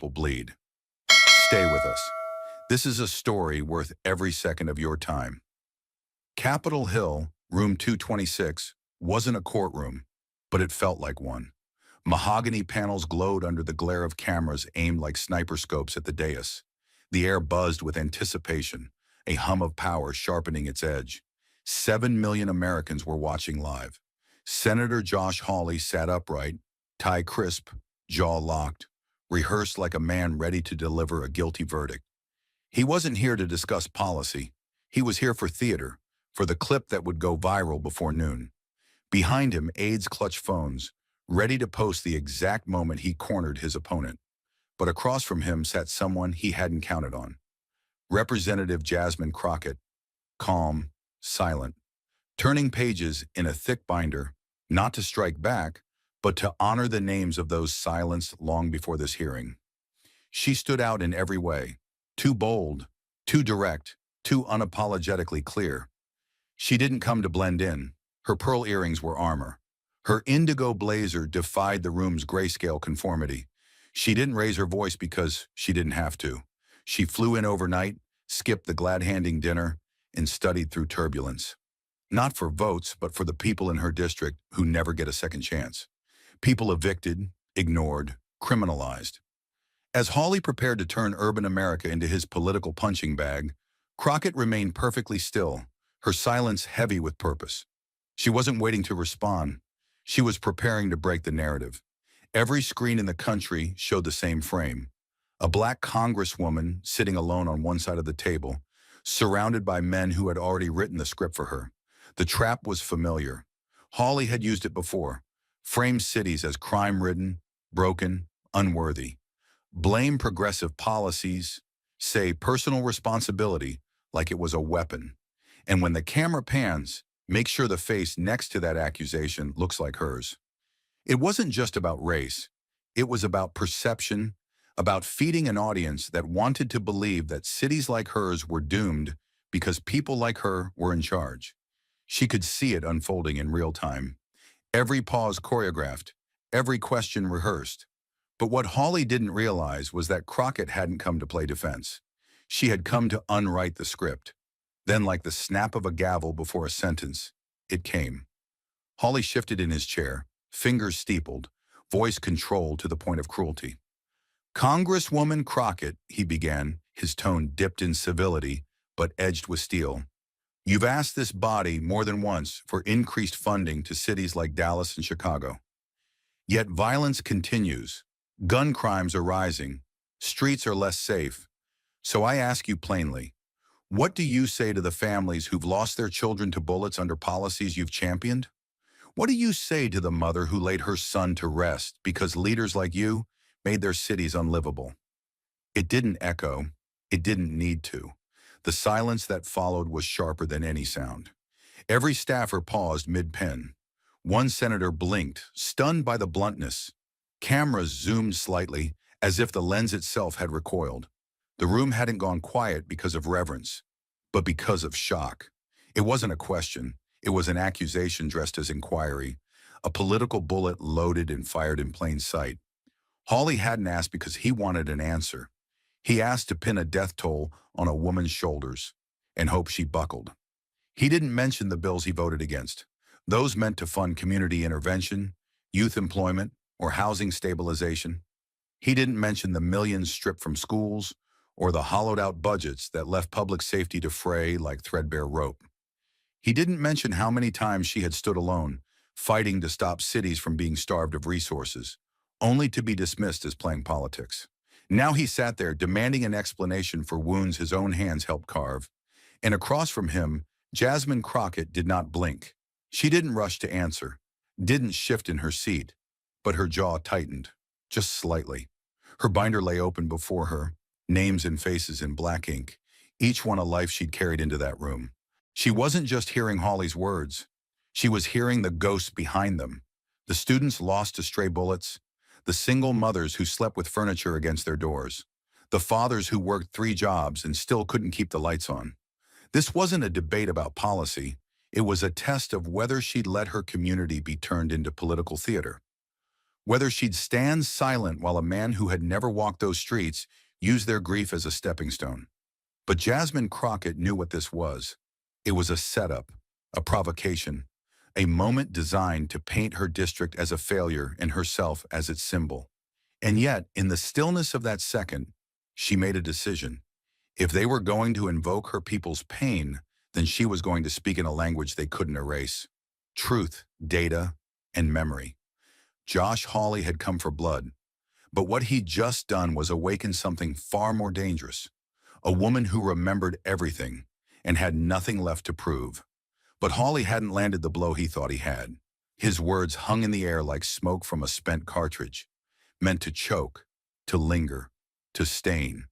people bleed. Stay with us. This is a story worth every second of your time. Capitol Hill, room 226, wasn't a courtroom, but it felt like one. Mahogany panels glowed under the glare of cameras aimed like sniper scopes at the dais. The air buzzed with anticipation, a hum of power sharpening its edge. 7 million Americans were watching live. Senator Josh Hawley sat upright, tie crisp, jaw locked, rehearsed like a man ready to deliver a guilty verdict. He wasn't here to discuss policy. He was here for theater, for the clip that would go viral before noon. Behind him, aides clutched phones, ready to post the exact moment he cornered his opponent. But across from him sat someone he hadn't counted on. Representative Jasmine Crockett, calm, silent, turning pages in a thick binder, not to strike back, but to honor the names of those silenced long before this hearing. She stood out in every way, too bold, too direct, too unapologetically clear. She didn't come to blend in. Her pearl earrings were armor. Her indigo blazer defied the room's grayscale conformity. She didn't raise her voice because she didn't have to. She flew in overnight, skipped the glad-handing dinner, and studied through turbulence. Not for votes, but for the people in her district who never get a second chance. People evicted, ignored, criminalized. As Hawley prepared to turn urban America into his political punching bag, Crockett remained perfectly still, her silence heavy with purpose. She wasn't waiting to respond. She was preparing to break the narrative. Every screen in the country showed the same frame. A black congresswoman sitting alone on one side of the table, surrounded by men who had already written the script for her. The trap was familiar. Hawley had used it before. Framed cities as crime-ridden, broken, unworthy. Blame progressive policies, say personal responsibility like it was a weapon. And when the camera pans, make sure the face next to that accusation looks like hers. It wasn't just about race. It was about perception, about feeding an audience that wanted to believe that cities like hers were doomed because people like her were in charge. She could see it unfolding in real time. Every pause choreographed, every question rehearsed. But what Hawley didn't realize was that Crockett hadn't come to play defense. She had come to unwrite the script. Then, like the snap of a gavel before a sentence, it came. Hawley shifted in his chair, fingers steepled, voice controlled to the point of cruelty. "Congresswoman Crockett," he began, his tone dipped in civility, but edged with steel. "You've asked this body more than once for increased funding to cities like Dallas and Chicago. Yet violence continues. Gun crimes are rising. Streets are less safe. So I ask you plainly, what do you say to the families who've lost their children to bullets under policies you've championed? What do you say to the mother who laid her son to rest because leaders like you made their cities unlivable?" It didn't echo. It didn't need to. The silence that followed was sharper than any sound. Every staffer paused mid-pen. One senator blinked, stunned by the bluntness. Cameras zoomed slightly, as if the lens itself had recoiled. The room hadn't gone quiet because of reverence, but because of shock. It wasn't a question. It was an accusation dressed as inquiry, a political bullet loaded and fired in plain sight. Hawley hadn't asked because he wanted an answer. He asked to pin a death toll on a woman's shoulders and hoped she buckled. He didn't mention the bills he voted against, those meant to fund community intervention, youth employment, or housing stabilization. He didn't mention the millions stripped from schools or the hollowed-out budgets that left public safety to fray like threadbare rope. He didn't mention how many times she had stood alone, fighting to stop cities from being starved of resources, only to be dismissed as playing politics. Now he sat there demanding an explanation for wounds his own hands helped carve, and across from him, Jasmine Crockett did not blink. She didn't rush to answer, didn't shift in her seat, but her jaw tightened, just slightly. Her binder lay open before her, names and faces in black ink, each one a life she'd carried into that room. She wasn't just hearing Hawley's words. She was hearing the ghosts behind them, the students lost to stray bullets, the single mothers who slept with furniture against their doors, the fathers who worked 3 jobs and still couldn't keep the lights on. This wasn't a debate about policy. It was a test of whether she'd let her community be turned into political theater. Whether she'd stand silent while a man who had never walked those streets used their grief as a stepping stone. But Jasmine Crockett knew what this was. It was a setup, a provocation, a moment designed to paint her district as a failure and herself as its symbol. And yet, in the stillness of that second, she made a decision. If they were going to invoke her people's pain, then she was going to speak in a language they couldn't erase. Truth, data, and memory. Josh Hawley had come for blood, but what he'd just done was awaken something far more dangerous. A woman who remembered everything and had nothing left to prove. But Hawley hadn't landed the blow he thought he had. His words hung in the air like smoke from a spent cartridge, meant to choke, to linger, to stain.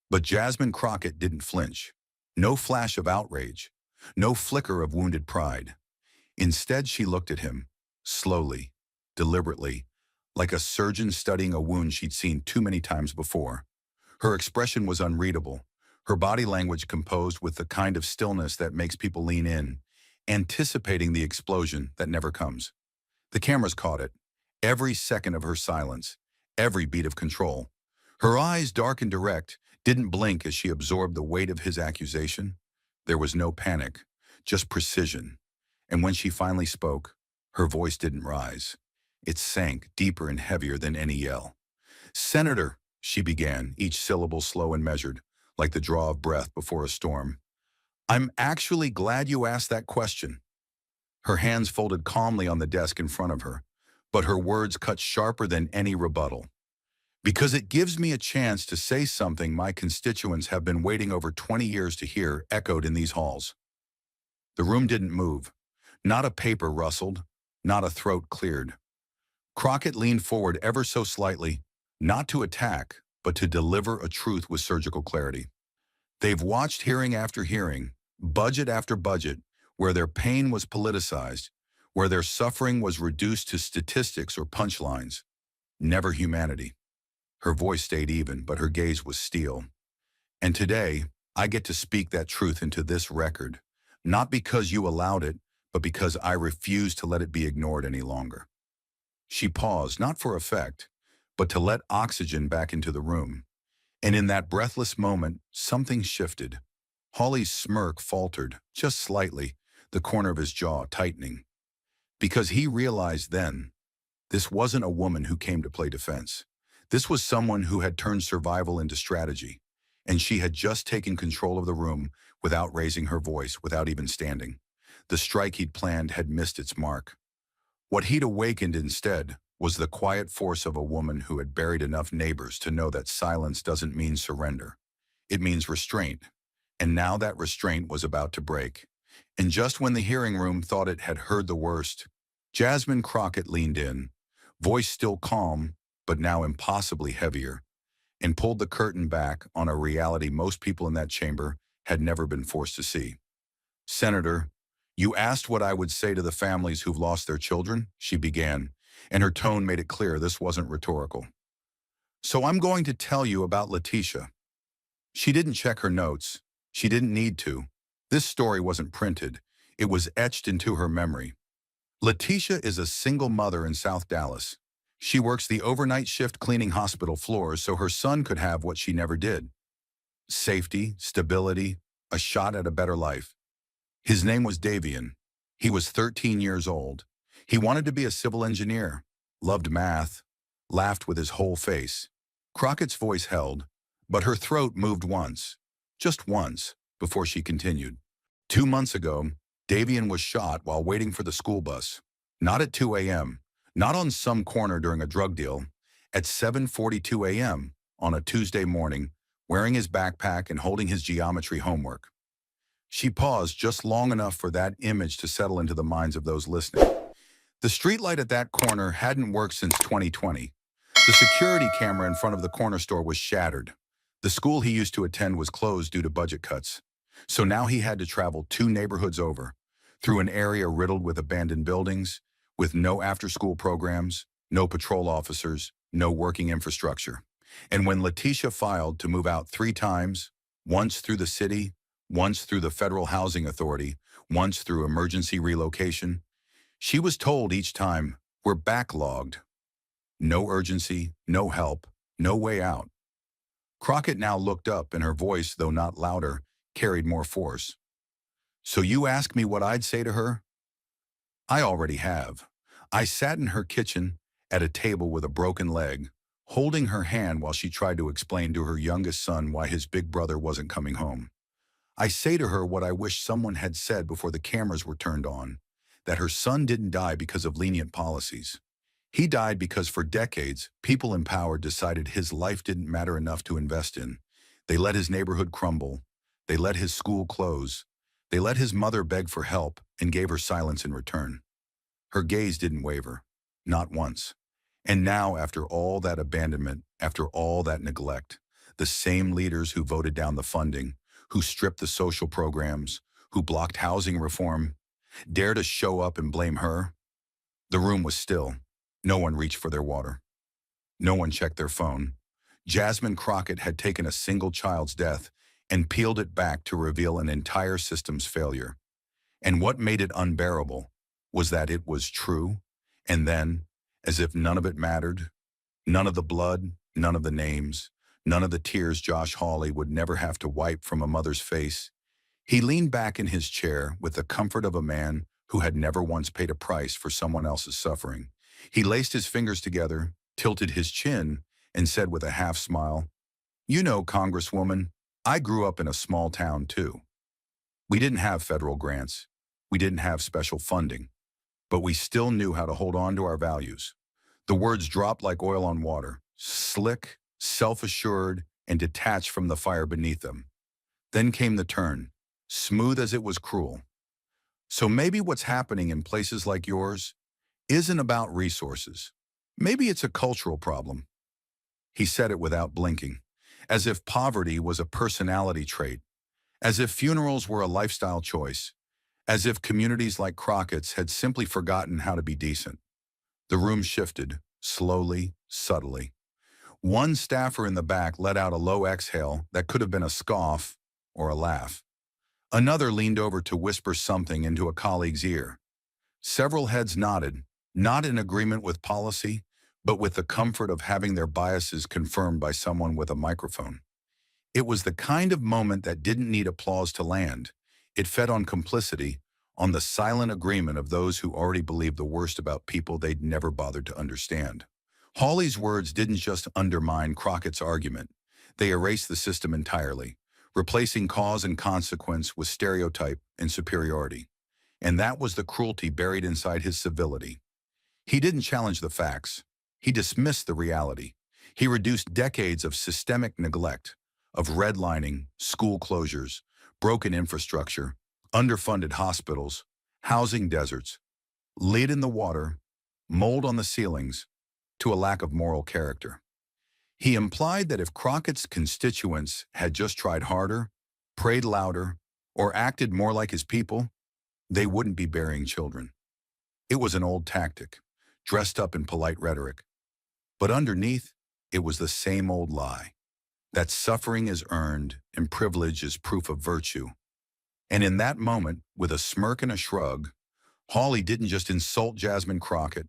But Jasmine Crockett didn't flinch. No flash of outrage, no flicker of wounded pride. Instead, she looked at him, slowly, deliberately, like a surgeon studying a wound she'd seen too many times before. Her expression was unreadable, her body language composed with the kind of stillness that makes people lean in, anticipating the explosion that never comes. The cameras caught it, every second of her silence, every beat of control. Her eyes, dark and direct, didn't blink as she absorbed the weight of his accusation. There was no panic, just precision. And when she finally spoke, her voice didn't rise. It sank deeper and heavier than any yell. "Senator," she began, each syllable slow and measured, like the draw of breath before a storm. "I'm actually glad you asked that question." Her hands folded calmly on the desk in front of her, but her words cut sharper than any rebuttal. "Because it gives me a chance to say something my constituents have been waiting over 20 years to hear echoed in these halls." The room didn't move. Not a paper rustled, not a throat cleared. Crockett leaned forward ever so slightly, not to attack, but to deliver a truth with surgical clarity. They've watched hearing after hearing, budget after budget, where their pain was politicized, where their suffering was reduced to statistics or punchlines. Never humanity. Her voice stayed even, but her gaze was steel. "And today, I get to speak that truth into this record, not because you allowed it, but because I refuse to let it be ignored any longer." She paused, not for effect, but to let oxygen back into the room. And in that breathless moment, something shifted. Hawley's smirk faltered, just slightly, the corner of his jaw tightening. Because he realized then, this wasn't a woman who came to play defense. This was someone who had turned survival into strategy, and she had just taken control of the room without raising her voice, without even standing. The strike he'd planned had missed its mark. What he'd awakened instead was the quiet force of a woman who had buried enough neighbors to know that silence doesn't mean surrender. It means restraint. And now that restraint was about to break. And just when the hearing room thought it had heard the worst, Jasmine Crockett leaned in, voice still calm, but now impossibly heavier, and pulled the curtain back on a reality most people in that chamber had never been forced to see. "Senator, you asked what I would say to the families who've lost their children," she began, and her tone made it clear this wasn't rhetorical. "So I'm going to tell you about Letitia." She didn't check her notes. She didn't need to. This story wasn't printed. It was etched into her memory. Letitia is a single mother in South Dallas. She works the overnight shift cleaning hospital floors so her son could have what she never did. Safety, stability, a shot at a better life. His name was Davian. He was 13 years old. He wanted to be a civil engineer, loved math, laughed with his whole face. Crockett's voice held, but her throat moved once, just once, before she continued. 2 months ago, Davian was shot while waiting for the school bus. Not at 2 a.m., not on some corner during a drug deal. At 7:42 a.m. on a Tuesday morning, wearing his backpack and holding his geometry homework. She paused just long enough for that image to settle into the minds of those listening. The streetlight at that corner hadn't worked since 2020. The security camera in front of the corner store was shattered. The school he used to attend was closed due to budget cuts. So now he had to travel 2 neighborhoods over, through an area riddled with abandoned buildings, with no after-school programs, no patrol officers, no working infrastructure. And when Letitia filed to move out 3 times, once through the city, once through the Federal Housing Authority, once through emergency relocation, she was told each time, "We're backlogged." No urgency, no help, no way out. Crockett now looked up, and her voice, though not louder, carried more force. "So you ask me what I'd say to her? I already have." I sat in her kitchen at a table with a broken leg, holding her hand while she tried to explain to her youngest son why his big brother wasn't coming home. I say to her what I wish someone had said before the cameras were turned on, that her son didn't die because of lenient policies. He died because for decades, people in power decided his life didn't matter enough to invest in. They let his neighborhood crumble. They let his school close. They let his mother beg for help and gave her silence in return. Her gaze didn't waver, not once. And now, after all that abandonment, after all that neglect, the same leaders who voted down the funding, who stripped the social programs, who blocked housing reform, dare to show up and blame her? The room was still. No one reached for their water. No one checked their phone. Jasmine Crockett had taken a single child's death and peeled it back to reveal an entire system's failure. And what made it unbearable was that it was true. And then, as if none of it mattered, none of the blood, none of the names, none of the tears Josh Hawley would never have to wipe from a mother's face, he leaned back in his chair with the comfort of a man who had never once paid a price for someone else's suffering. He laced his fingers together, tilted his chin, and said with a half smile, "You know, Congresswoman, I grew up in a small town too. We didn't have federal grants. We didn't have special funding. But we still knew how to hold on to our values." The words dropped like oil on water, slick, self-assured, and detached from the fire beneath them. Then came the turn, smooth as it was cruel. "So maybe what's happening in places like yours isn't about resources. Maybe it's a cultural problem." He said it without blinking, as if poverty was a personality trait, as if funerals were a lifestyle choice, as if communities like Crockett's had simply forgotten how to be decent. The room shifted, slowly, subtly. One staffer in the back let out a low exhale that could have been a scoff or a laugh. Another leaned over to whisper something into a colleague's ear. Several heads nodded, not in agreement with policy, but with the comfort of having their biases confirmed by someone with a microphone. It was the kind of moment that didn't need applause to land. It fed on complicity, on the silent agreement of those who already believed the worst about people they'd never bothered to understand. Hawley's words didn't just undermine Crockett's argument. They erased the system entirely, replacing cause and consequence with stereotype and superiority. And that was the cruelty buried inside his civility. He didn't challenge the facts. He dismissed the reality. He reduced decades of systemic neglect, of redlining, school closures, broken infrastructure, underfunded hospitals, housing deserts, lead in the water, mold on the ceilings, to a lack of moral character. He implied that if Crockett's constituents had just tried harder, prayed louder, or acted more like his people, they wouldn't be burying children. It was an old tactic, dressed up in polite rhetoric. But underneath, it was the same old lie, that suffering is earned and privilege is proof of virtue. And in that moment, with a smirk and a shrug, Hawley didn't just insult Jasmine Crockett.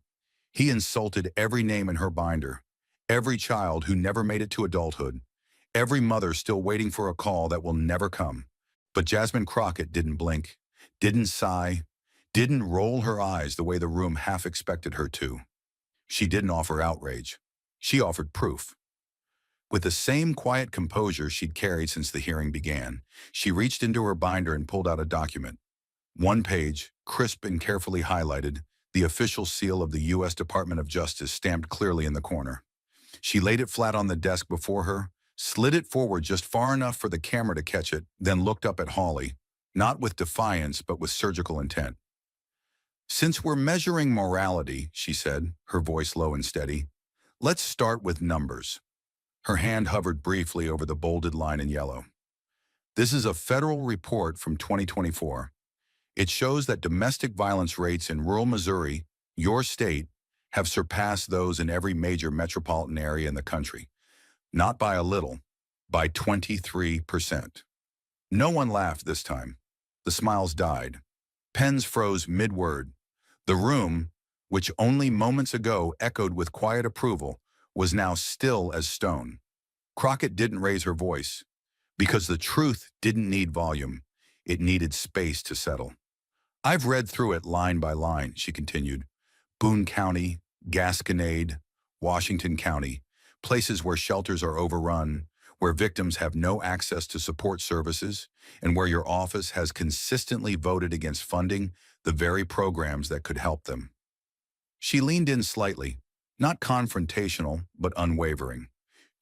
He insulted every name in her binder, every child who never made it to adulthood, every mother still waiting for a call that will never come. But Jasmine Crockett didn't blink, didn't sigh, didn't roll her eyes the way the room half expected her to. She didn't offer outrage. She offered proof. With the same quiet composure she'd carried since the hearing began, she reached into her binder and pulled out a document. One page, crisp and carefully highlighted, the official seal of the U.S. Department of Justice stamped clearly in the corner. She laid it flat on the desk before her, slid it forward just far enough for the camera to catch it, then looked up at Hawley, not with defiance but with surgical intent. "Since we're measuring morality," she said, her voice low and steady, "let's start with numbers." Her hand hovered briefly over the bolded line in yellow. "This is a federal report from 2024. It shows that domestic violence rates in rural Missouri, your state, have surpassed those in every major metropolitan area in the country. Not by a little, by 23%. No one laughed this time. The smiles died. Pens froze mid-word. The room, which only moments ago echoed with quiet approval, was now still as stone. Crockett didn't raise her voice, because the truth didn't need volume. It needed space to settle. "I've read through it line by line," she continued. "Boone County, Gasconade, Washington County, places where shelters are overrun, where victims have no access to support services, and where your office has consistently voted against funding the very programs that could help them." She leaned in slightly, not confrontational, but unwavering.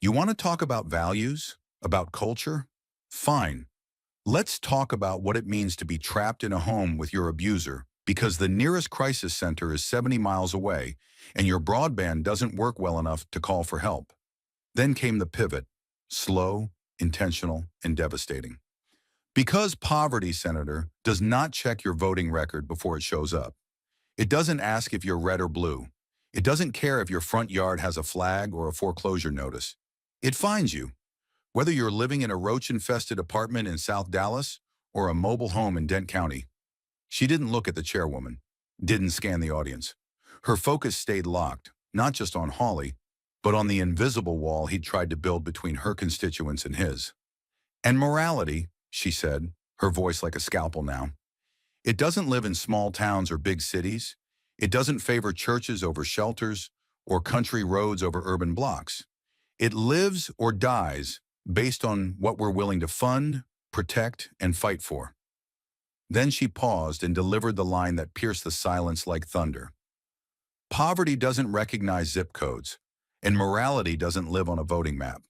"You want to talk about values? About culture? Fine. Let's talk about what it means to be trapped in a home with your abuser, because the nearest crisis center is 70 miles away, and your broadband doesn't work well enough to call for help." Then came the pivot, slow, intentional, and devastating. "Because poverty, Senator, does not check your voting record before it shows up. It doesn't ask if you're red or blue. It doesn't care if your front yard has a flag or a foreclosure notice. It finds you. Whether you're living in a roach-infested apartment in South Dallas or a mobile home in Dent County." She didn't look at the chairwoman, didn't scan the audience. Her focus stayed locked, not just on Hawley, but on the invisible wall he'd tried to build between her constituents and his. "And morality," she said, her voice like a scalpel now. "It doesn't live in small towns or big cities. It doesn't favor churches over shelters or country roads over urban blocks. It lives or dies based on what we're willing to fund, protect, and fight for." Then she paused and delivered the line that pierced the silence like thunder. "Poverty doesn't recognize zip codes, and morality doesn't live on a voting map."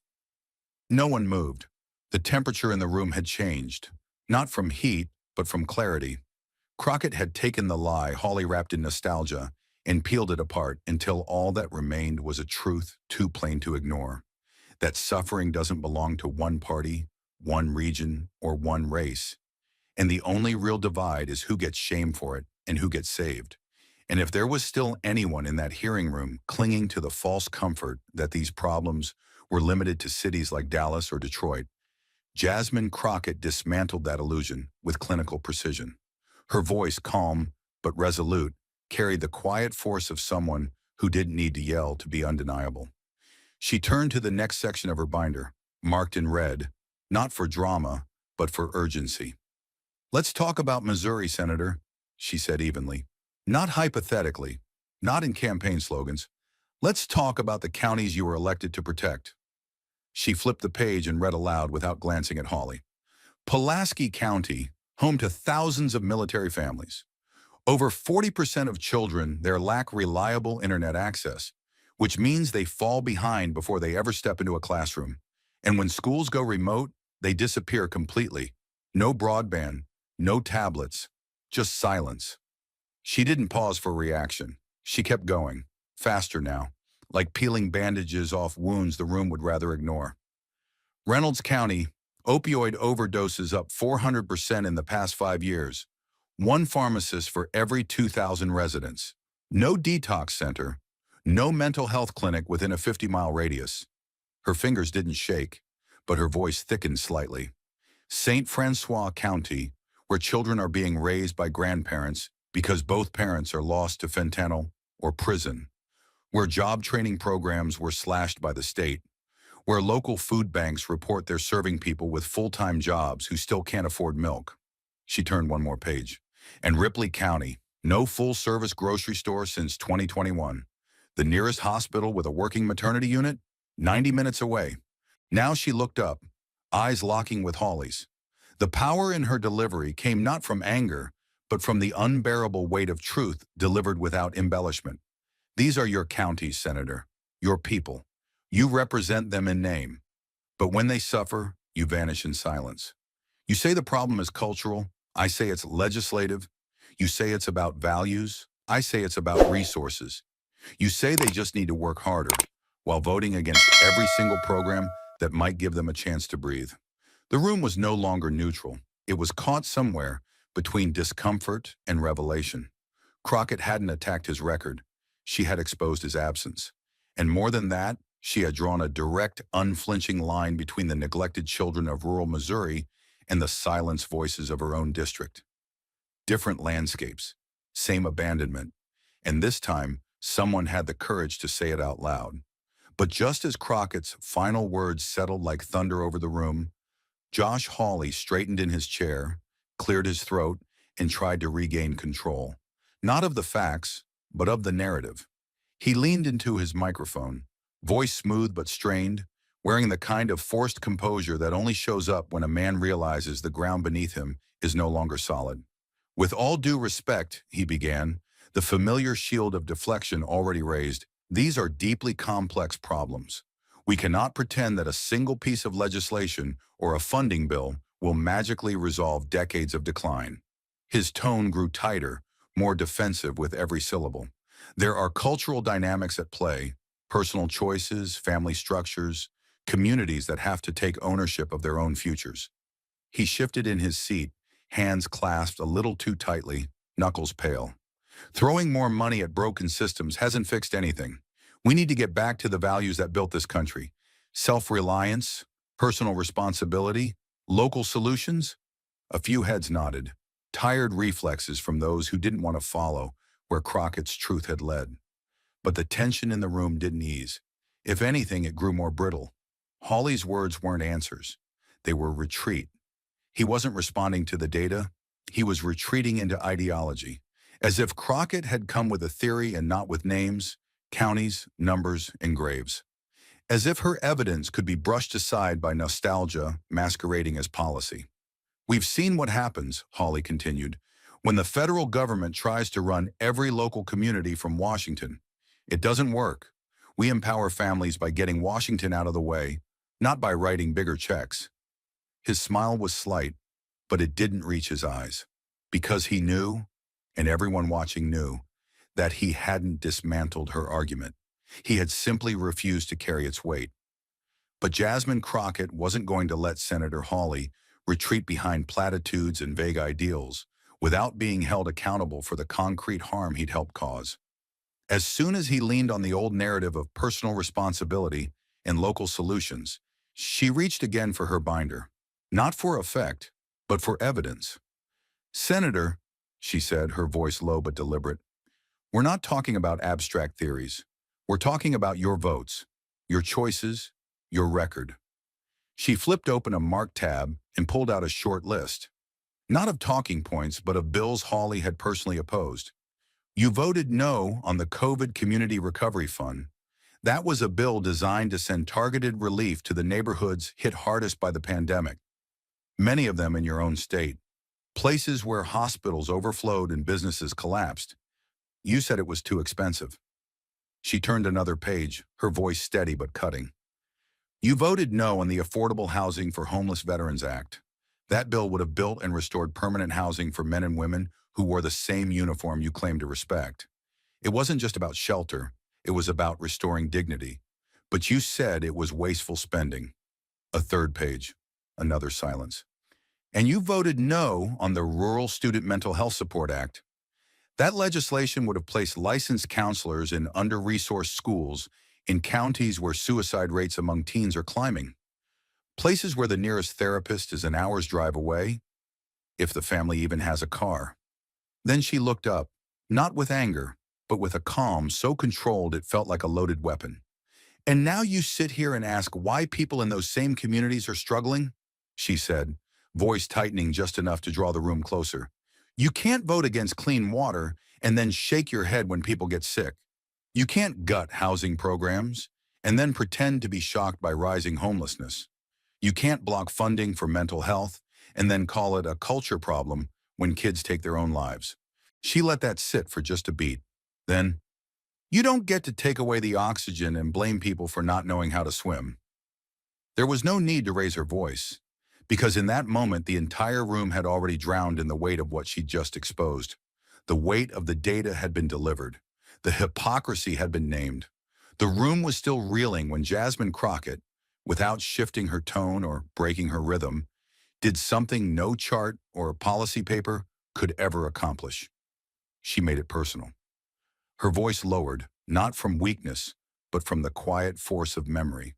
No one moved. The temperature in the room had changed, not from heat, but from clarity. Crockett had taken the lie Hawley wrapped in nostalgia and peeled it apart until all that remained was a truth too plain to ignore: that suffering doesn't belong to one party, one region, or one race. And the only real divide is who gets shamed for it and who gets saved. And if there was still anyone in that hearing room clinging to the false comfort that these problems were limited to cities like Dallas or Detroit, Jasmine Crockett dismantled that illusion with clinical precision. Her voice, calm but resolute, carried the quiet force of someone who didn't need to yell to be undeniable. She turned to the next section of her binder, marked in red, not for drama, but for urgency. "Let's talk about Missouri, Senator," she said evenly. "Not hypothetically, not in campaign slogans. Let's talk about the counties you were elected to protect." She flipped the page and read aloud without glancing at Hawley. "Pulaski County, home to thousands of military families. Over 40% of children there lack reliable internet access, which means they fall behind before they ever step into a classroom. And when schools go remote, they disappear completely. No broadband, no tablets, just silence." She didn't pause for reaction. She kept going, faster now, like peeling bandages off wounds the room would rather ignore. "Reynolds County, opioid overdoses up 400% in the past 5 years. One pharmacist for every 2,000 residents. No detox center. No mental health clinic within a 50-mile radius." Her fingers didn't shake, but her voice thickened slightly. "St. Francois County, where children are being raised by grandparents because both parents are lost to fentanyl or prison. Where job training programs were slashed by the state. Where local food banks report they're serving people with full-time jobs who still can't afford milk." She turned one more page. "And Ripley County, no full-service grocery store since 2021. The nearest hospital with a working maternity unit, 90 minutes away." Now she looked up, eyes locking with Hawley's. The power in her delivery came not from anger, but from the unbearable weight of truth delivered without embellishment. "These are your counties, Senator, your people. You represent them in name. But when they suffer, you vanish in silence. You say the problem is cultural. I say it's legislative. You say it's about values. I say it's about resources. You say they just need to work harder, while voting against every single program that might give them a chance to breathe." The room was no longer neutral. It was caught somewhere between discomfort and revelation. Crockett hadn't attacked his record. She had exposed his absence. And more than that, she had drawn a direct, unflinching line between the neglected children of rural Missouri and the silenced voices of her own district. Different landscapes, same abandonment. And this time, someone had the courage to say it out loud. But just as Crockett's final words settled like thunder over the room, Josh Hawley straightened in his chair, cleared his throat, and tried to regain control. Not of the facts, but of the narrative. He leaned into his microphone, voice smooth but strained, wearing the kind of forced composure that only shows up when a man realizes the ground beneath him is no longer solid. With all due respect, he began, the familiar shield of deflection already raised, these are deeply complex problems. We cannot pretend that a single piece of legislation or a funding bill will magically resolve decades of decline. His tone grew tighter, more defensive with every syllable. There are cultural dynamics at play, personal choices, family structures, communities that have to take ownership of their own futures. He shifted in his seat, hands clasped a little too tightly, knuckles pale. Throwing more money at broken systems hasn't fixed anything. We need to get back to the values that built this country. Self-reliance, personal responsibility, local solutions. A few heads nodded, tired reflexes from those who didn't want to follow where Crockett's truth had led. But the tension in the room didn't ease. If anything, it grew more brittle. Hawley's words weren't answers. They were retreat. He wasn't responding to the data. He was retreating into ideology, as if Crockett had come with a theory and not with names, counties, numbers, and graves. As if her evidence could be brushed aside by nostalgia masquerading as policy. We've seen what happens, Hawley continued, when the federal government tries to run every local community from Washington. It doesn't work. We empower families by getting Washington out of the way, not by writing bigger checks. His smile was slight, but it didn't reach his eyes. Because he knew, and everyone watching knew, that he hadn't dismantled her argument. He had simply refused to carry its weight. But Jasmine Crockett wasn't going to let Senator Hawley retreat behind platitudes and vague ideals without being held accountable for the concrete harm he'd helped cause. As soon as he leaned on the old narrative of personal responsibility and local solutions, she reached again for her binder, not for effect, but for evidence. Senator, she said, her voice low but deliberate, we're not talking about abstract theories. We're talking about your votes, your choices, your record. She flipped open a marked tab and pulled out a short list, not of talking points, but of bills Hawley had personally opposed. You voted no on the COVID Community Recovery Fund. That was a bill designed to send targeted relief to the neighborhoods hit hardest by the pandemic, many of them in your own state, places where hospitals overflowed and businesses collapsed. You said it was too expensive. She turned another page, her voice steady but cutting. You voted no on the Affordable Housing for Homeless Veterans Act. That bill would have built and restored permanent housing for men and women who wore the same uniform you claim to respect. It wasn't just about shelter, it was about restoring dignity. But you said it was wasteful spending. A third page, another silence. And you voted no on the Rural Student Mental Health Support Act. That legislation would have placed licensed counselors in under-resourced schools in counties where suicide rates among teens are climbing. Places where the nearest therapist is an hour's drive away, if the family even has a car. Then she looked up, not with anger, but with a calm so controlled it felt like a loaded weapon. And now you sit here and ask why people in those same communities are struggling? She said, voice tightening just enough to draw the room closer. You can't vote against clean water and then shake your head when people get sick. You can't gut housing programs and then pretend to be shocked by rising homelessness. You can't block funding for mental health and then call it a culture problem when kids take their own lives. She let that sit for just a beat. Then, you don't get to take away the oxygen and blame people for not knowing how to swim. There was no need to raise her voice, because in that moment the entire room had already drowned in the weight of what she'd just exposed. The weight of the data had been delivered. The hypocrisy had been named. The room was still reeling when Jasmine Crockett, without shifting her tone or breaking her rhythm, did something no chart or policy paper could ever accomplish. She made it personal. Her voice lowered, not from weakness, but from the quiet force of memory.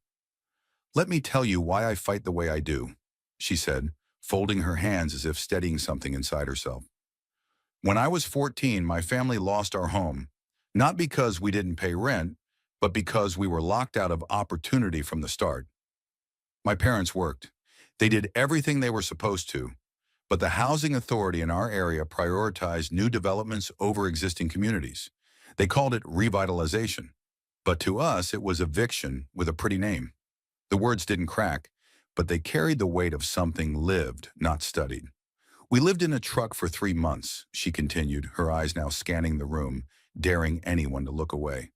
Let me tell you why I fight the way I do, she said, folding her hands as if steadying something inside herself. When I was 14, my family lost our home. Not because we didn't pay rent, but because we were locked out of opportunity from the start. My parents worked. They did everything they were supposed to, but the housing authority in our area prioritized new developments over existing communities. They called it revitalization. But to us, it was eviction with a pretty name. The words didn't crack, but they carried the weight of something lived, not studied. We lived in a truck for 3 months, she continued, her eyes now scanning the room, daring anyone to look away.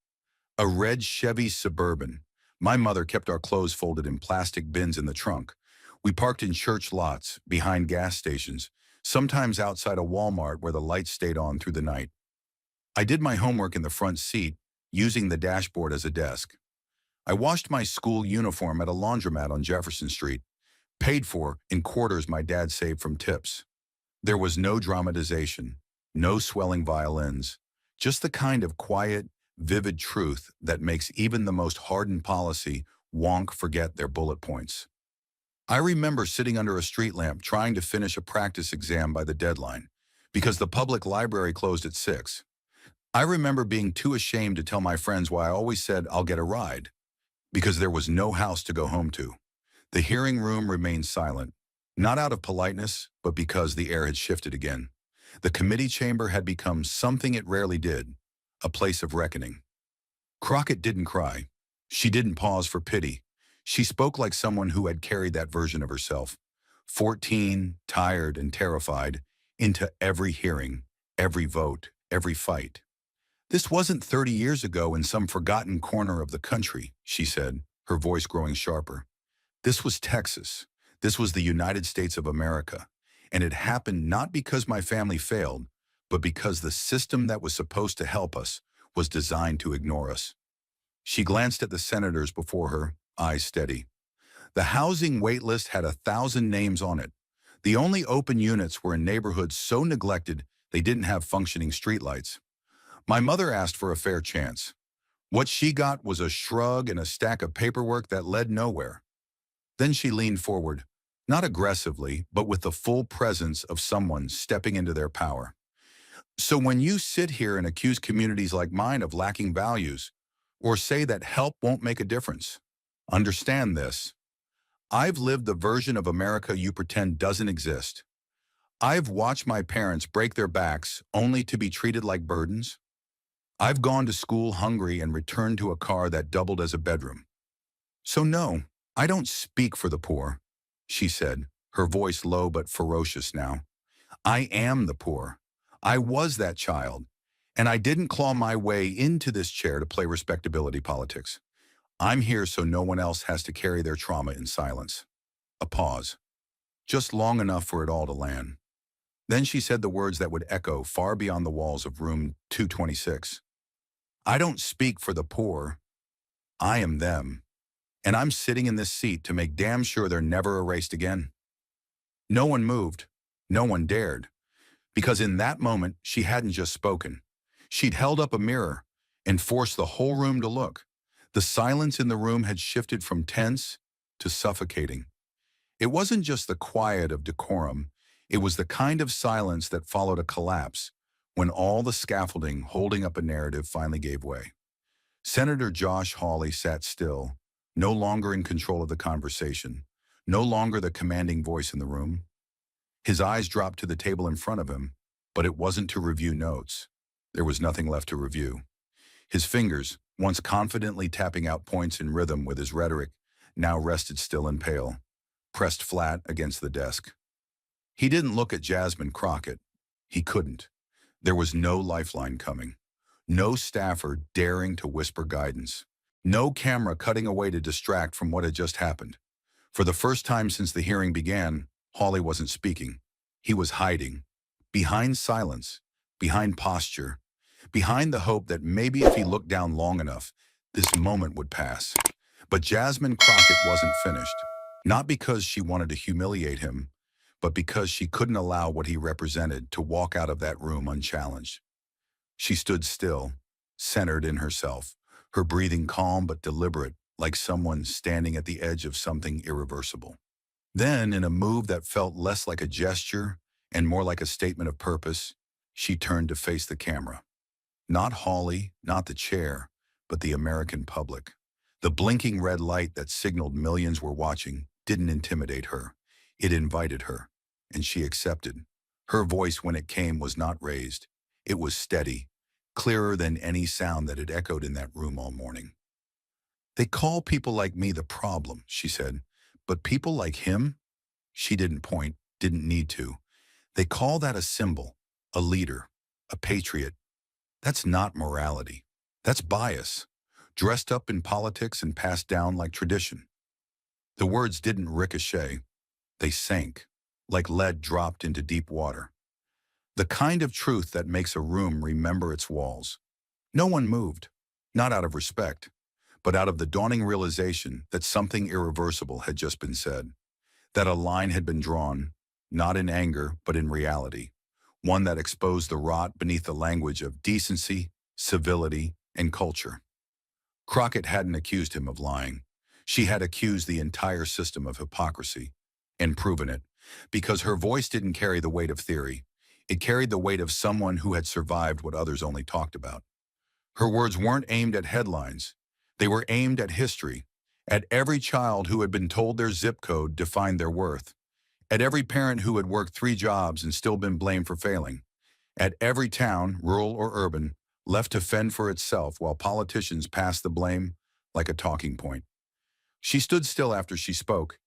A red Chevy Suburban. My mother kept our clothes folded in plastic bins in the trunk. We parked in church lots, behind gas stations, sometimes outside a Walmart where the lights stayed on through the night. I did my homework in the front seat, using the dashboard as a desk. I washed my school uniform at a laundromat on Jefferson Street, paid for in quarters my dad saved from tips. There was no dramatization, no swelling violins, just the kind of quiet, vivid truth that makes even the most hardened policy wonk forget their bullet points. I remember sitting under a street lamp trying to finish a practice exam by the deadline, because the public library closed at 6. I remember being too ashamed to tell my friends why I always said I'll get a ride, because there was no house to go home to. The hearing room remained silent, not out of politeness, but because the air had shifted again. The committee chamber had become something it rarely did, a place of reckoning. Crockett didn't cry. She didn't pause for pity. She spoke like someone who had carried that version of herself, 14, tired and terrified, into every hearing, every vote, every fight. This wasn't 30 years ago in some forgotten corner of the country, she said, her voice growing sharper. This was Texas. This was the United States of America. And it happened not because my family failed, but because the system that was supposed to help us was designed to ignore us. She glanced at the senators before her, eyes steady. The housing wait list had 1,000 names on it. The only open units were in neighborhoods so neglected they didn't have functioning streetlights. My mother asked for a fair chance. What she got was a shrug and a stack of paperwork that led nowhere. Then she leaned forward, not aggressively, but with the full presence of someone stepping into their power. So when you sit here and accuse communities like mine of lacking values, or say that help won't make a difference, understand this. I've lived the version of America you pretend doesn't exist. I've watched my parents break their backs only to be treated like burdens. I've gone to school hungry and returned to a car that doubled as a bedroom. So no, I don't speak for the poor, she said, her voice low but ferocious now. I am the poor. I was that child, and I didn't claw my way into this chair to play respectability politics. I'm here so no one else has to carry their trauma in silence. A pause, just long enough for it all to land. Then she said the words that would echo far beyond the walls of room 226. I don't speak for the poor. I am them. And I'm sitting in this seat to make damn sure they're never erased again. No one moved. No one dared. Because in that moment, she hadn't just spoken. She'd held up a mirror and forced the whole room to look. The silence in the room had shifted from tense to suffocating. It wasn't just the quiet of decorum. It was the kind of silence that followed a collapse when all the scaffolding holding up a narrative finally gave way. Senator Josh Hawley sat still, no longer in control of the conversation, no longer the commanding voice in the room. His eyes dropped to the table in front of him, but it wasn't to review notes. There was nothing left to review. His fingers, once confidently tapping out points in rhythm with his rhetoric, now rested still and pale, pressed flat against the desk. He didn't look at Jasmine Crockett. He couldn't. There was no lifeline coming. No staffer daring to whisper guidance. No camera cutting away to distract from what had just happened. For the first time since the hearing began, Hawley wasn't speaking. He was hiding. Behind silence, behind posture, behind the hope that maybe if he looked down long enough, this moment would pass. But Jasmine Crockett wasn't finished. Not because she wanted to humiliate him, but because she couldn't allow what he represented to walk out of that room unchallenged. She stood still, centered in herself, her breathing calm but deliberate, like someone standing at the edge of something irreversible. Then, in a move that felt less like a gesture and more like a statement of purpose, she turned to face the camera. Not Hawley, not the chair, but the American public. The blinking red light that signaled millions were watching didn't intimidate her. It invited her, and she accepted. Her voice, when it came, was not raised. It was steady, clearer than any sound that had echoed in that room all morning. They call people like me the problem, she said, but people like him? She didn't point, didn't need to. They call that a symbol, a leader, a patriot. That's not morality. That's bias, dressed up in politics and passed down like tradition. The words didn't ricochet. They sank, like lead dropped into deep water. The kind of truth that makes a room remember its walls. No one moved, not out of respect, but out of the dawning realization that something irreversible had just been said, that a line had been drawn, not in anger, but in reality, one that exposed the rot beneath the language of decency, civility, and culture. Crockett hadn't accused him of lying. She had accused the entire system of hypocrisy, and proven it, because her voice didn't carry the weight of theory. It carried the weight of someone who had survived what others only talked about. Her words weren't aimed at headlines. They were aimed at history, at every child who had been told their zip code defined their worth, at every parent who had worked 3 jobs and still been blamed for failing, at every town, rural or urban, left to fend for itself while politicians passed the blame like a talking point. She stood still after she spoke,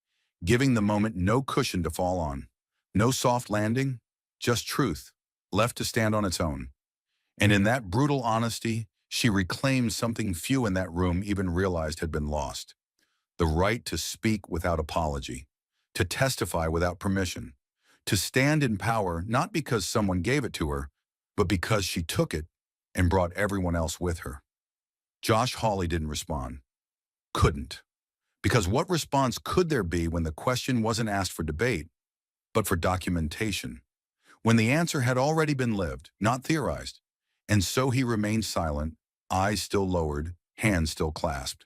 giving the moment no cushion to fall on, no soft landing, just truth, left to stand on its own. And in that brutal honesty, she reclaimed something few in that room even realized had been lost: the right to speak without apology, to testify without permission, to stand in power not because someone gave it to her, but because she took it and brought everyone else with her. Josh Hawley didn't respond. Couldn't. Because what response could there be when the question wasn't asked for debate, but for documentation? When the answer had already been lived, not theorized. And so he remained silent, eyes still lowered, hands still clasped.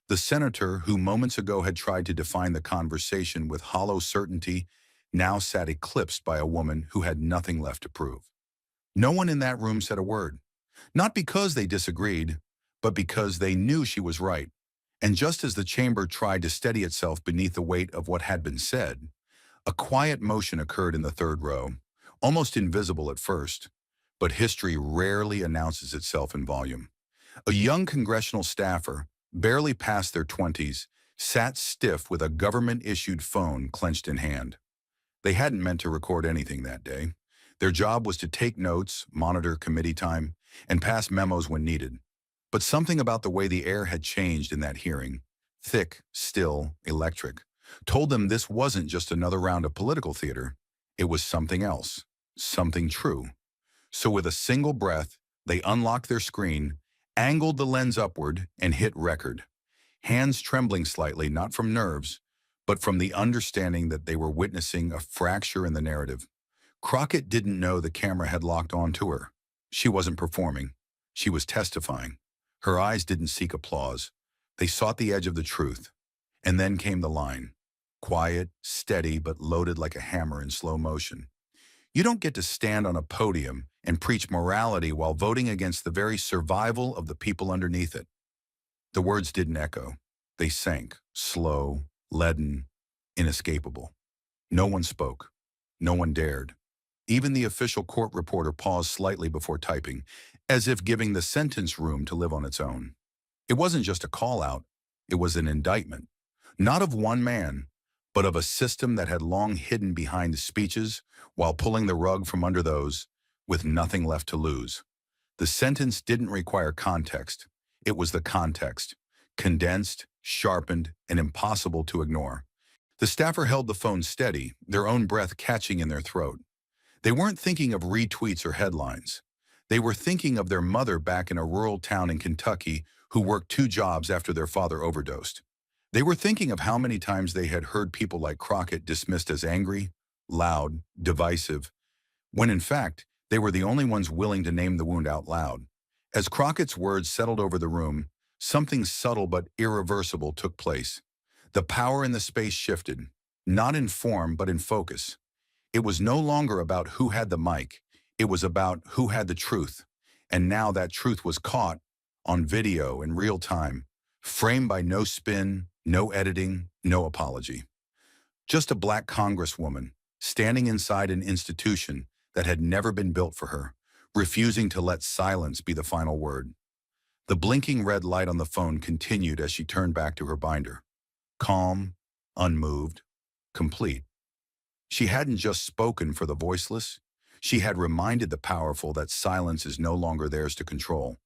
The senator who moments ago had tried to define the conversation with hollow certainty now sat eclipsed by a woman who had nothing left to prove. No one in that room said a word, not because they disagreed, but because they knew she was right. And just as the chamber tried to steady itself beneath the weight of what had been said, a quiet motion occurred in the third row, almost invisible at first, but history rarely announces itself in volume. A young congressional staffer, barely past their 20s, sat stiff with a government-issued phone clenched in hand. They hadn't meant to record anything that day. Their job was to take notes, monitor committee time, and pass memos when needed. But something about the way the air had changed in that hearing, thick, still, electric, told them this wasn't just another round of political theater. It was something else, something true. So with a single breath, they unlocked their screen, angled the lens upward, and hit record. Hands trembling slightly, not from nerves, but from the understanding that they were witnessing a fracture in the narrative. Crockett didn't know the camera had locked onto her. She wasn't performing. She was testifying. Her eyes didn't seek applause. They sought the edge of the truth. And then came the line. Quiet, steady, but loaded like a hammer in slow motion. You don't get to stand on a podium and preach morality while voting against the very survival of the people underneath it. The words didn't echo. They sank, slow, leaden, inescapable. No one spoke. No one dared. Even the official court reporter paused slightly before typing, as if giving the sentence room to live on its own. It wasn't just a call-out. It was an indictment. Not of one man, but of a system that had long hidden behind speeches while pulling the rug from under those with nothing left to lose. The sentence didn't require context. It was the context, condensed, sharpened, and impossible to ignore. The staffer held the phone steady, their own breath catching in their throat. They weren't thinking of retweets or headlines. They were thinking of their mother back in a rural town in Kentucky who worked 2 jobs after their father overdosed. They were thinking of how many times they had heard people like Crockett dismissed as angry, loud, divisive, when in fact, they were the only ones willing to name the wound out loud. As Crockett's words settled over the room, something subtle but irreversible took place. The power in the space shifted, not in form but in focus. It was no longer about who had the mic. It was about who had the truth. And now that truth was caught on video in real time, framed by no spin, no editing, no apology. Just a black congresswoman standing inside an institution that had never been built for her, refusing to let silence be the final word. The blinking red light on the phone continued as she turned back to her binder. Calm, unmoved, complete. She hadn't just spoken for the voiceless. She had reminded the powerful that silence is no longer theirs to control.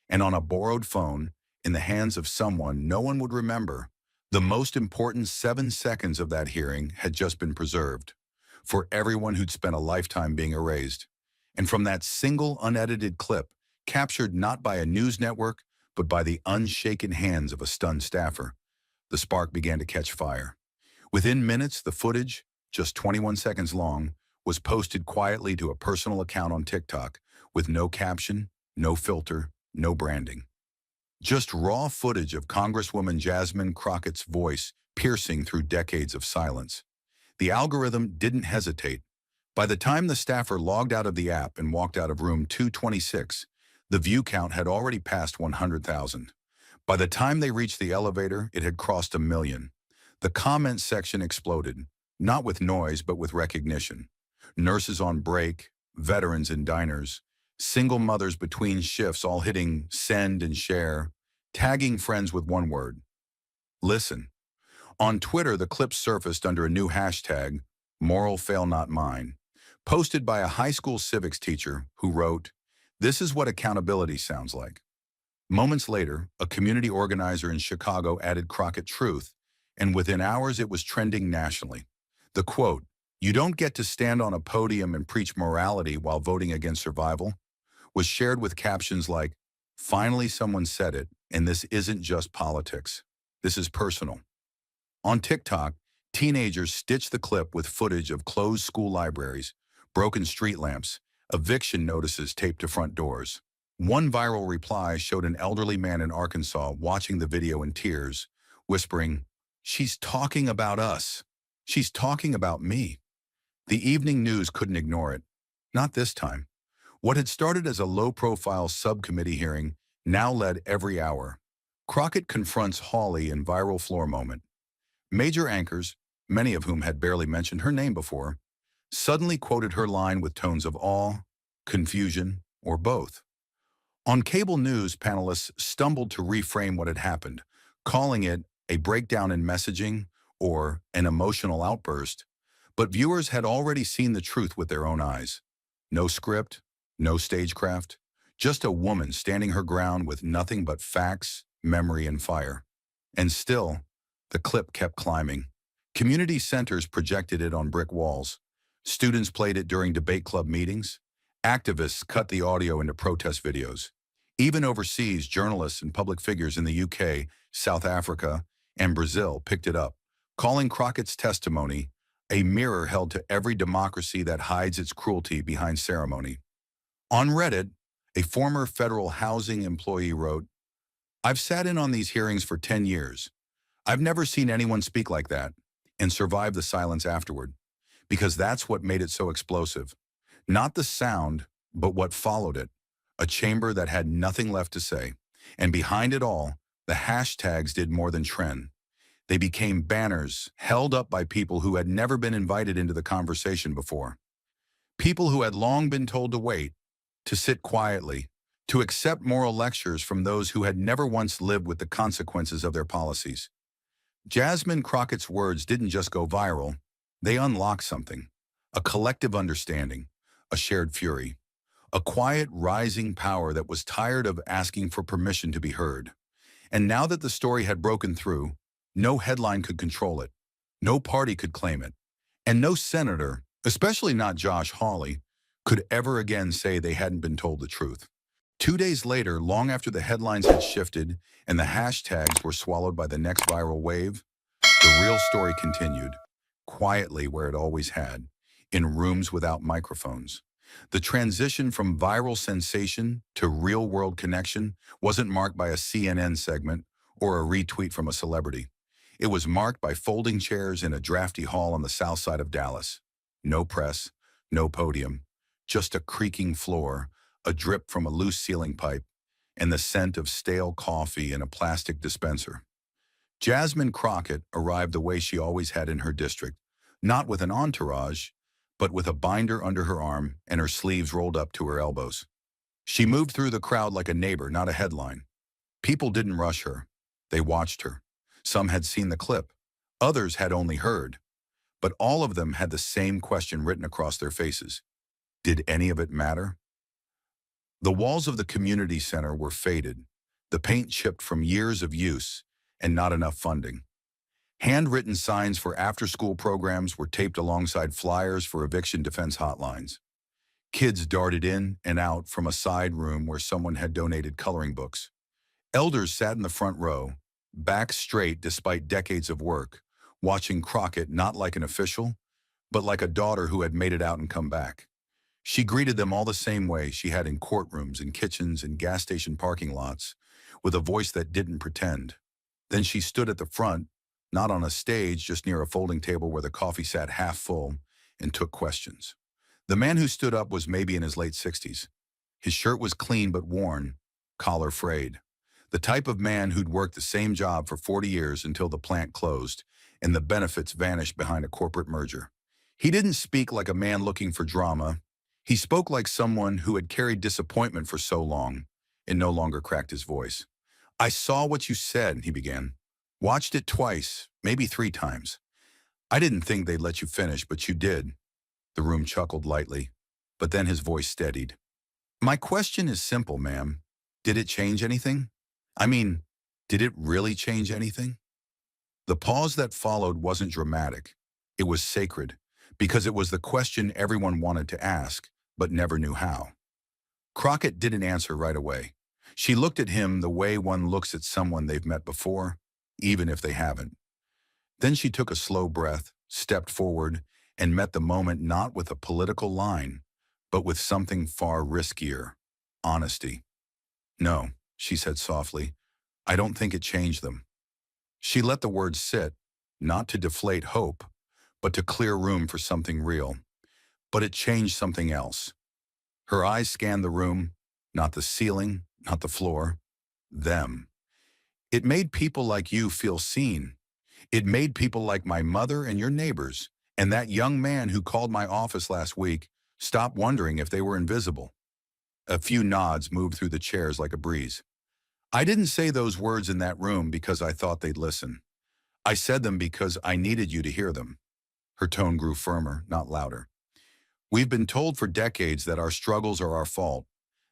And on a borrowed phone, in the hands of someone no one would remember, the most important 7 seconds of that hearing had just been preserved, for everyone who'd spent a lifetime being erased. And from that single unedited clip, captured not by a news network, but by the unshaken hands of a stunned staffer, the spark began to catch fire. Within minutes, the footage, just 21 seconds long, was posted quietly to a personal account on TikTok, with no caption, no filter, no branding. Just raw footage of Congresswoman Jasmine Crockett's voice piercing through decades of silence. The algorithm didn't hesitate. By the time the staffer logged out of the app and walked out of room 226, the view count had already passed 100,000. By the time they reached the elevator, it had crossed 1 million. The comments section exploded, not with noise but with recognition. Nurses on break, veterans in diners, single mothers between shifts all hitting send and share, tagging friends with one word: listen. On Twitter, the clip surfaced under a new hashtag, moral fail not mine, posted by a high school civics teacher who wrote, "This is what accountability sounds like." Moments later, a community organizer in Chicago added Crockett truth, and within hours it was trending nationally. The quote, "You don't get to stand on a podium and preach morality while voting against survival," was shared with captions like, "Finally someone said it, and this isn't just politics. This is personal." On TikTok, teenagers stitched the clip with footage of closed school libraries, broken street lamps, eviction notices taped to front doors. One viral reply showed an elderly man in Arkansas watching the video in tears, whispering, "She's talking about us. She's talking about me." The evening news couldn't ignore it. Not this time. What had started as a low-profile subcommittee hearing now led every hour. Crockett confronts Hawley in viral floor moment. Major anchors, many of whom had barely mentioned her name before, suddenly quoted her line with tones of awe, confusion, or both. On cable news, panelists stumbled to reframe what had happened, calling it a breakdown in messaging or an emotional outburst, but viewers had already seen the truth with their own eyes. No script, no stagecraft, just a woman standing her ground with nothing but facts, memory, and fire. And still, the clip kept climbing. Community centers projected it on brick walls. Students played it during debate club meetings. Activists cut the audio into protest videos. Even overseas, journalists and public figures in the UK, South Africa, and Brazil picked it up, calling Crockett's testimony a mirror held to every democracy that hides its cruelty behind ceremony. On Reddit, a former federal housing employee wrote, "I've sat in on these hearings for 10 years. I've never seen anyone speak like that and survive the silence afterward, because that's what made it so explosive. Not the sound, but what followed it. A chamber that had nothing left to say. And behind it all, the hashtags did more than trend. They became banners held up by people who had never been invited into the conversation before. People who had long been told to wait, to sit quietly, to accept moral lectures from those who had never once lived with the consequences of their policies." Jasmine Crockett's words didn't just go viral, they unlocked something. A collective understanding, a shared fury, a quiet rising power that was tired of asking for permission to be heard. And now that the story had broken through, no headline could control it, no party could claim it, and no senator, especially not Josh Hawley, could ever again say they hadn't been told the truth. 2 days later, long after the headlines had shifted and the hashtags were swallowed by the next viral wave, the real story continued, quietly where it always had, in rooms without microphones. The transition from viral sensation to real-world connection wasn't marked by a CNN segment or a retweet from a celebrity. It was marked by folding chairs in a drafty hall on the south side of Dallas. No press, no podium, just a creaking floor, a drip from a loose ceiling pipe, and the scent of stale coffee in a plastic dispenser. Jasmine Crockett arrived the way she always had in her district, not with an entourage, but with a binder under her arm and her sleeves rolled up to her elbows. She moved through the crowd like a neighbor, not a headline. People didn't rush her. They watched her. Some had seen the clip. Others had only heard. But all of them had the same question written across their faces. Did any of it matter? The walls of the community center were faded, the paint chipped from years of use, and not enough funding. Handwritten signs for after-school programs were taped alongside flyers for eviction defense hotlines. Kids darted in and out from a side room where someone had donated coloring books. Elders sat in the front row, backs straight despite decades of work, watching Crockett not like an official, but like a daughter who had made it out and come back. She greeted them all the same way she had in courtrooms and kitchens and gas station parking lots, with a voice that didn't pretend. Then she stood at the front, not on a stage, just near a folding table where the coffee sat half full, and took questions. The man who stood up was maybe in his late 60s. His shirt was clean but worn, collar frayed. The type of man who'd worked the same job for 40 years until the plant closed and the benefits vanished behind a corporate merger. He didn't speak like a man looking for drama. He spoke like someone who had carried disappointment for so long and no longer cracked his voice. "I saw what you said," he began. "Watched it twice, maybe 3 times. I didn't think they'd let you finish, but you did." The room chuckled lightly, but then his voice steadied. "My question is simple, ma'am. Did it change anything? I mean, did it really change anything?" The pause that followed wasn't dramatic. It was sacred, because it was the question everyone wanted to ask, but never knew how. Crockett didn't answer right away. She looked at him the way one looks at someone they've met before, even if they haven't. Then she took a slow breath, stepped forward, and met the moment not with a political line, but with something far riskier: honesty. "No," she said softly, "I don't think it changed them." She let the words sit, not to deflate hope, but to clear room for something real. But it changed something else. Her eyes scanned the room, not the ceiling, not the floor, them. "It made people like you feel seen. It made people like my mother and your neighbors, and that young man who called my office last week, stop wondering if they were invisible." A few nods moved through the chairs like a breeze. "I didn't say those words in that room because I thought they'd listen. I said them because I needed you to hear them." Her tone grew firmer, not louder. "We've been told for decades that our struggles are our fault,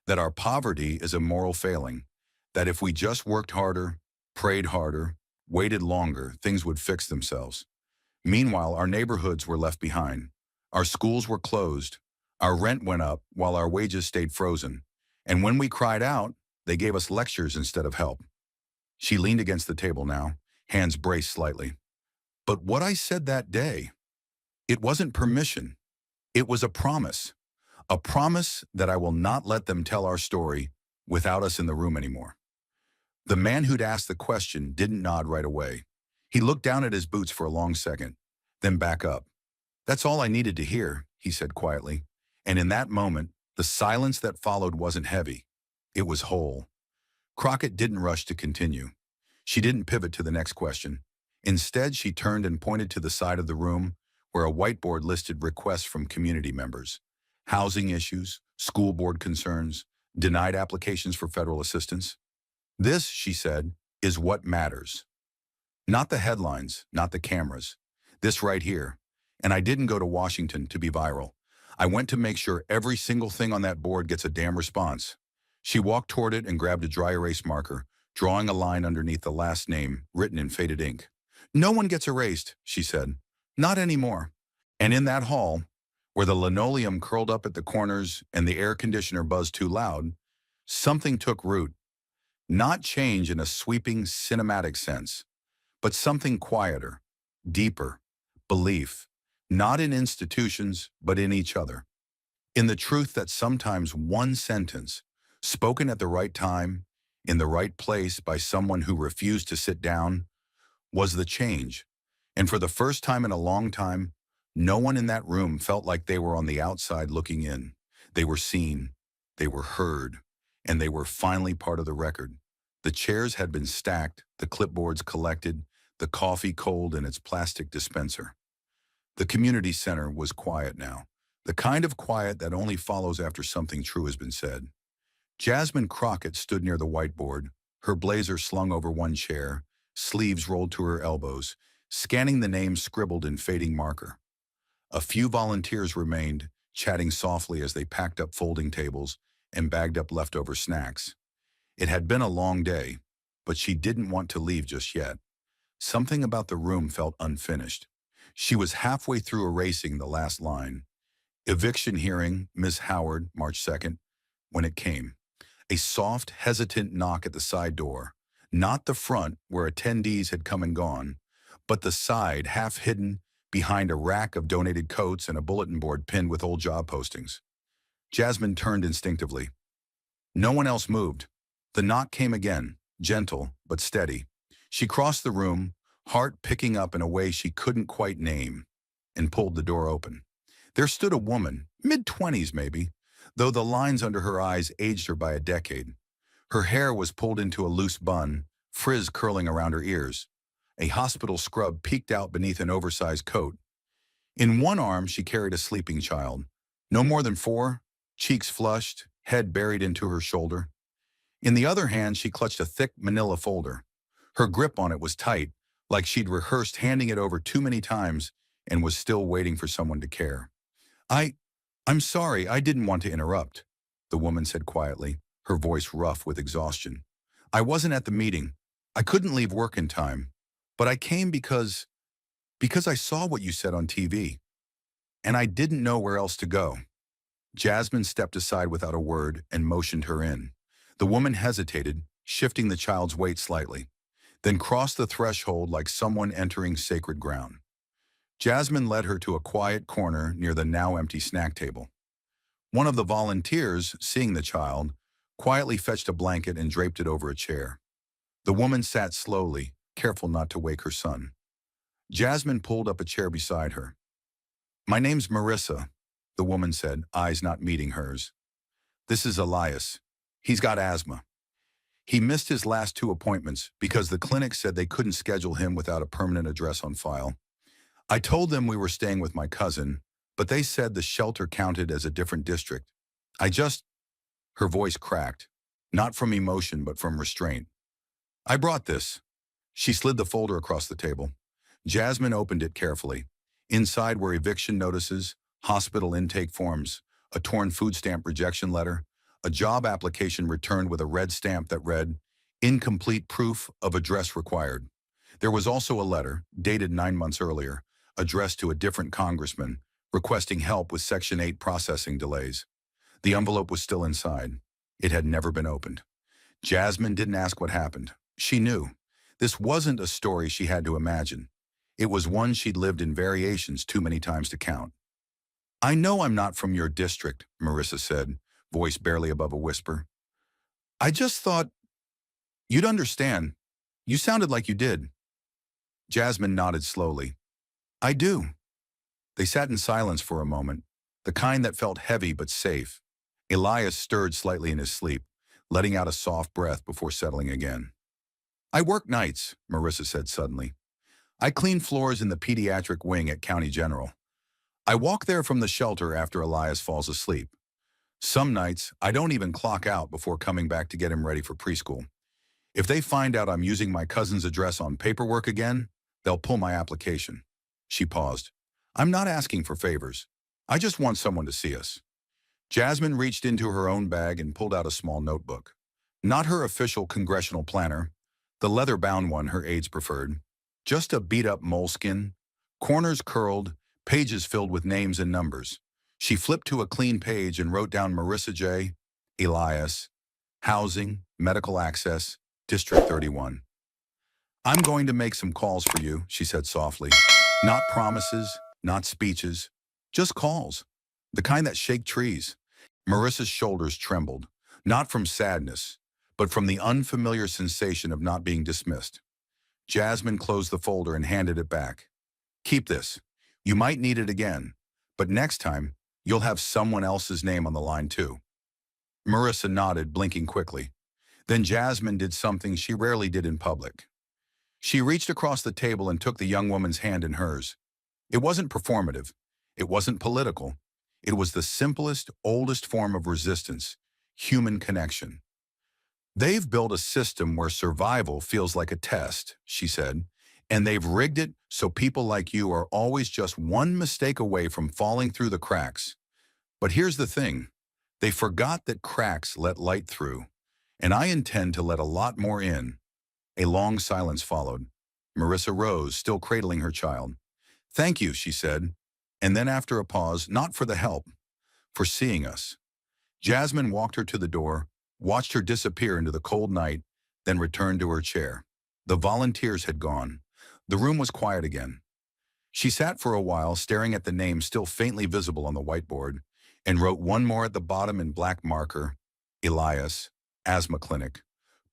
that our poverty is a moral failing, that if we just worked harder, prayed harder, waited longer, things would fix themselves. Meanwhile, our neighborhoods were left behind. Our schools were closed. Our rent went up while our wages stayed frozen. And when we cried out, they gave us lectures instead of help." She leaned against the table now, hands braced slightly. "But what I said that day, it wasn't permission. It was a promise. A promise that I will not let them tell our story without us in the room anymore." The man who'd asked the question didn't nod right away. He looked down at his boots for a long second, then back up. "That's all I needed to hear," he said quietly. And in that moment, the silence that followed wasn't heavy. It was whole. Crockett didn't rush to continue. She didn't pivot to the next question. Instead, she turned and pointed to the side of the room where a whiteboard listed requests from community members: housing issues, school board concerns, denied applications for federal assistance. "This," she said, "is what matters. Not the headlines, not the cameras. This right here. And I didn't go to Washington to be viral. I went to make sure every single thing on that board gets a damn response." She walked toward it and grabbed a dry erase marker, drawing a line underneath the last name, written in faded ink. "No one gets erased," she said. "Not anymore." And in that hall, where the linoleum curled up at the corners and the air conditioner buzzed too loud, something took root. Not change in a sweeping, cinematic sense, but something quieter, deeper: belief, not in institutions, but in each other. In the truth that sometimes one sentence, spoken at the right time, in the right place by someone who refused to sit down, was the change. And for the first time in a long time, no one in that room felt like they were on the outside looking in. They were seen. They were heard, and they were finally part of the record. The chairs had been stacked, the clipboards collected, the coffee cold in its plastic dispenser. The community center was quiet now, the kind of quiet that only follows after something true has been said. Jasmine Crockett stood near the whiteboard, her blazer slung over one chair, sleeves rolled to her elbows, scanning the names scribbled in fading marker. A few volunteers remained, chatting softly as they packed up folding tables and bagged up leftover snacks. It had been a long day, but she didn't want to leave just yet. Something about the room felt unfinished. She was halfway through erasing the last line. Eviction hearing, Miss Howard, March 2nd, when it came. A soft, hesitant knock at the side door. Not the front, where attendees had come and gone, but the side, half hidden behind a rack of donated coats and a bulletin board pinned with old job postings. Jasmine turned instinctively. No one else moved. The knock came again, gentle but steady. She crossed the room, heart picking up in a way she couldn't quite name, and pulled the door open. There stood a woman, mid-20s maybe, though the lines under her eyes aged her by a decade. Her hair was pulled into a loose bun, frizz curling around her ears. A hospital scrub peeked out beneath an oversized coat. In one arm, she carried a sleeping child, no more than 4, cheeks flushed, head buried into her shoulder. In the other hand, she clutched a thick manila folder. Her grip on it was tight, like she'd rehearsed handing it over too many times and was still waiting for someone to care. I'm sorry, I didn't want to interrupt, the woman said quietly, her voice rough with exhaustion. I wasn't at the meeting. I couldn't leave work in time. But I came because I saw what you said on TV. And I didn't know where else to go. Jasmine stepped aside without a word and motioned her in. The woman hesitated, shifting the child's weight slightly, then crossed the threshold like someone entering sacred ground. Jasmine led her to a quiet corner near the now empty snack table. One of the volunteers, seeing the child, quietly fetched a blanket and draped it over a chair. The woman sat slowly, careful not to wake her son. Jasmine pulled up a chair beside her. My name's Marissa, the woman said, eyes not meeting hers. This is Elias. He's got asthma. He missed his last 2 appointments because the clinic said they couldn't schedule him without a permanent address on file. I told them we were staying with my cousin, but they said the shelter counted as a different district. Her voice cracked, not from emotion but from restraint. I brought this. She slid the folder across the table. Jasmine opened it carefully. Inside were eviction notices, hospital intake forms, a torn food stamp rejection letter, a job application returned with a red stamp that read, incomplete proof of address required. There was also a letter, dated 9 months earlier, addressed to a different congressman, requesting help with Section 8 processing delays. The envelope was still inside. It had never been opened. Jasmine didn't ask what happened. She knew. This wasn't a story she had to imagine. It was one she'd lived in variations too many times to count. I know I'm not from your district, Marissa said, voice barely above a whisper. I just thought you'd understand. You sounded like you did. Jasmine nodded slowly. I do. They sat in silence for a moment, the kind that felt heavy but safe. Elias stirred slightly in his sleep, letting out a soft breath before settling again. I work nights, Marissa said suddenly. I clean floors in the pediatric wing at County General. I walk there from the shelter after Elias falls asleep. Some nights, I don't even clock out before coming back to get him ready for preschool. If they find out I'm using my cousin's address on paperwork again, they'll pull my application. She paused. I'm not asking for favors. I just want someone to see us. Jasmine reached into her own bag and pulled out a small notebook. Not her official congressional planner, the leather-bound one her aides preferred. Just a beat-up moleskin, corners curled, pages filled with names and numbers. She flipped to a clean page and wrote down Marissa J., Elias, Housing, Medical Access, District 31. I'm going to make some calls for you, she said softly. Not promises, not speeches, just calls. The kind that shake trees. Marissa's shoulders trembled, not from sadness, but from the unfamiliar sensation of not being dismissed. Jasmine closed the folder and handed it back. Keep this. You might need it again, but next time, you'll have someone else's name on the line too. Marissa nodded, blinking quickly. Then Jasmine did something she rarely did in public. She reached across the table and took the young woman's hand in hers. It wasn't performative. It wasn't political. It was the simplest, oldest form of resistance, human connection. They've built a system where survival feels like a test, she said, and they've rigged it so people like you are always just one mistake away from falling through the cracks. But here's the thing. They forgot that cracks let light through, and I intend to let a lot more in. A long silence followed. Marissa rose, still cradling her child. Thank you, she said, and then after a pause, not for the help, for seeing us. Jasmine walked her to the door, watched her disappear into the cold night, then returned to her chair. The volunteers had gone. The room was quiet again. She sat for a while, staring at the name still faintly visible on the whiteboard, and wrote one more at the bottom in black marker, Elias, Asthma Clinic,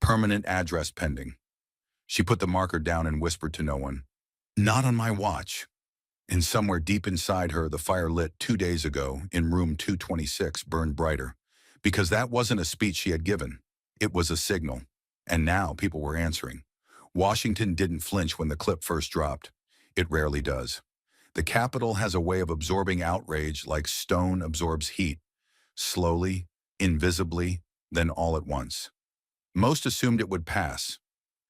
permanent address pending. She put the marker down and whispered to no one, "Not on my watch." And somewhere deep inside her, the fire lit 2 days ago in room 226 burned brighter, because that wasn't a speech she had given. It was a signal. And now people were answering. Washington didn't flinch when the clip first dropped. It rarely does. The Capitol has a way of absorbing outrage like stone absorbs heat, slowly, invisibly, then all at once. Most assumed it would pass,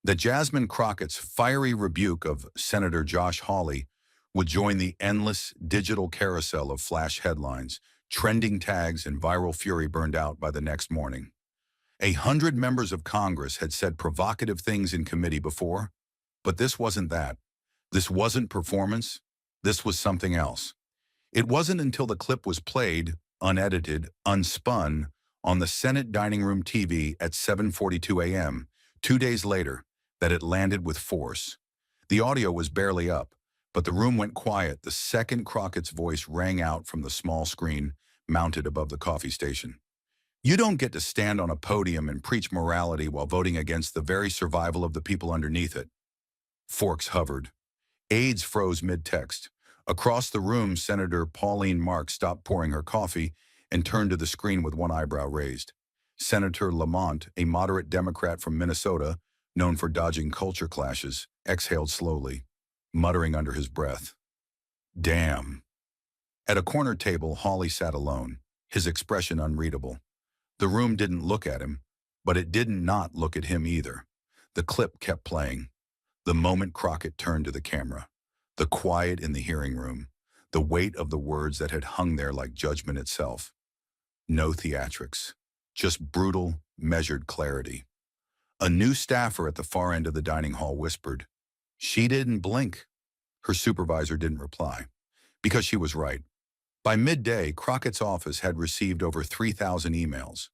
that Jasmine Crockett's fiery rebuke of Senator Josh Hawley would join the endless digital carousel of flash headlines, trending tags, and viral fury burned out by the next morning. 100 members of Congress had said provocative things in committee before, but this wasn't that. This wasn't performance. This was something else. It wasn't until the clip was played, unedited, unspun, on the Senate dining room TV at 7:42 a.m., 2 days later, that it landed with force. The audio was barely up, but the room went quiet the second Crockett's voice rang out from the small screen mounted above the coffee station. You don't get to stand on a podium and preach morality while voting against the very survival of the people underneath it. Forks hovered. Aides froze mid-text. Across the room, Senator Pauline Marks stopped pouring her coffee and turned to the screen with one eyebrow raised. Senator Lamont, a moderate Democrat from Minnesota, known for dodging culture clashes, exhaled slowly, muttering under his breath, "Damn." At a corner table, Hawley sat alone, his expression unreadable. The room didn't look at him, but it didn't not look at him either. The clip kept playing. The moment Crockett turned to the camera, the quiet in the hearing room, the weight of the words that had hung there like judgment itself. No theatrics, just brutal, measured clarity. A new staffer at the far end of the dining hall whispered, "She didn't blink." Her supervisor didn't reply, because she was right. By midday, Crockett's office had received over 3,000 emails.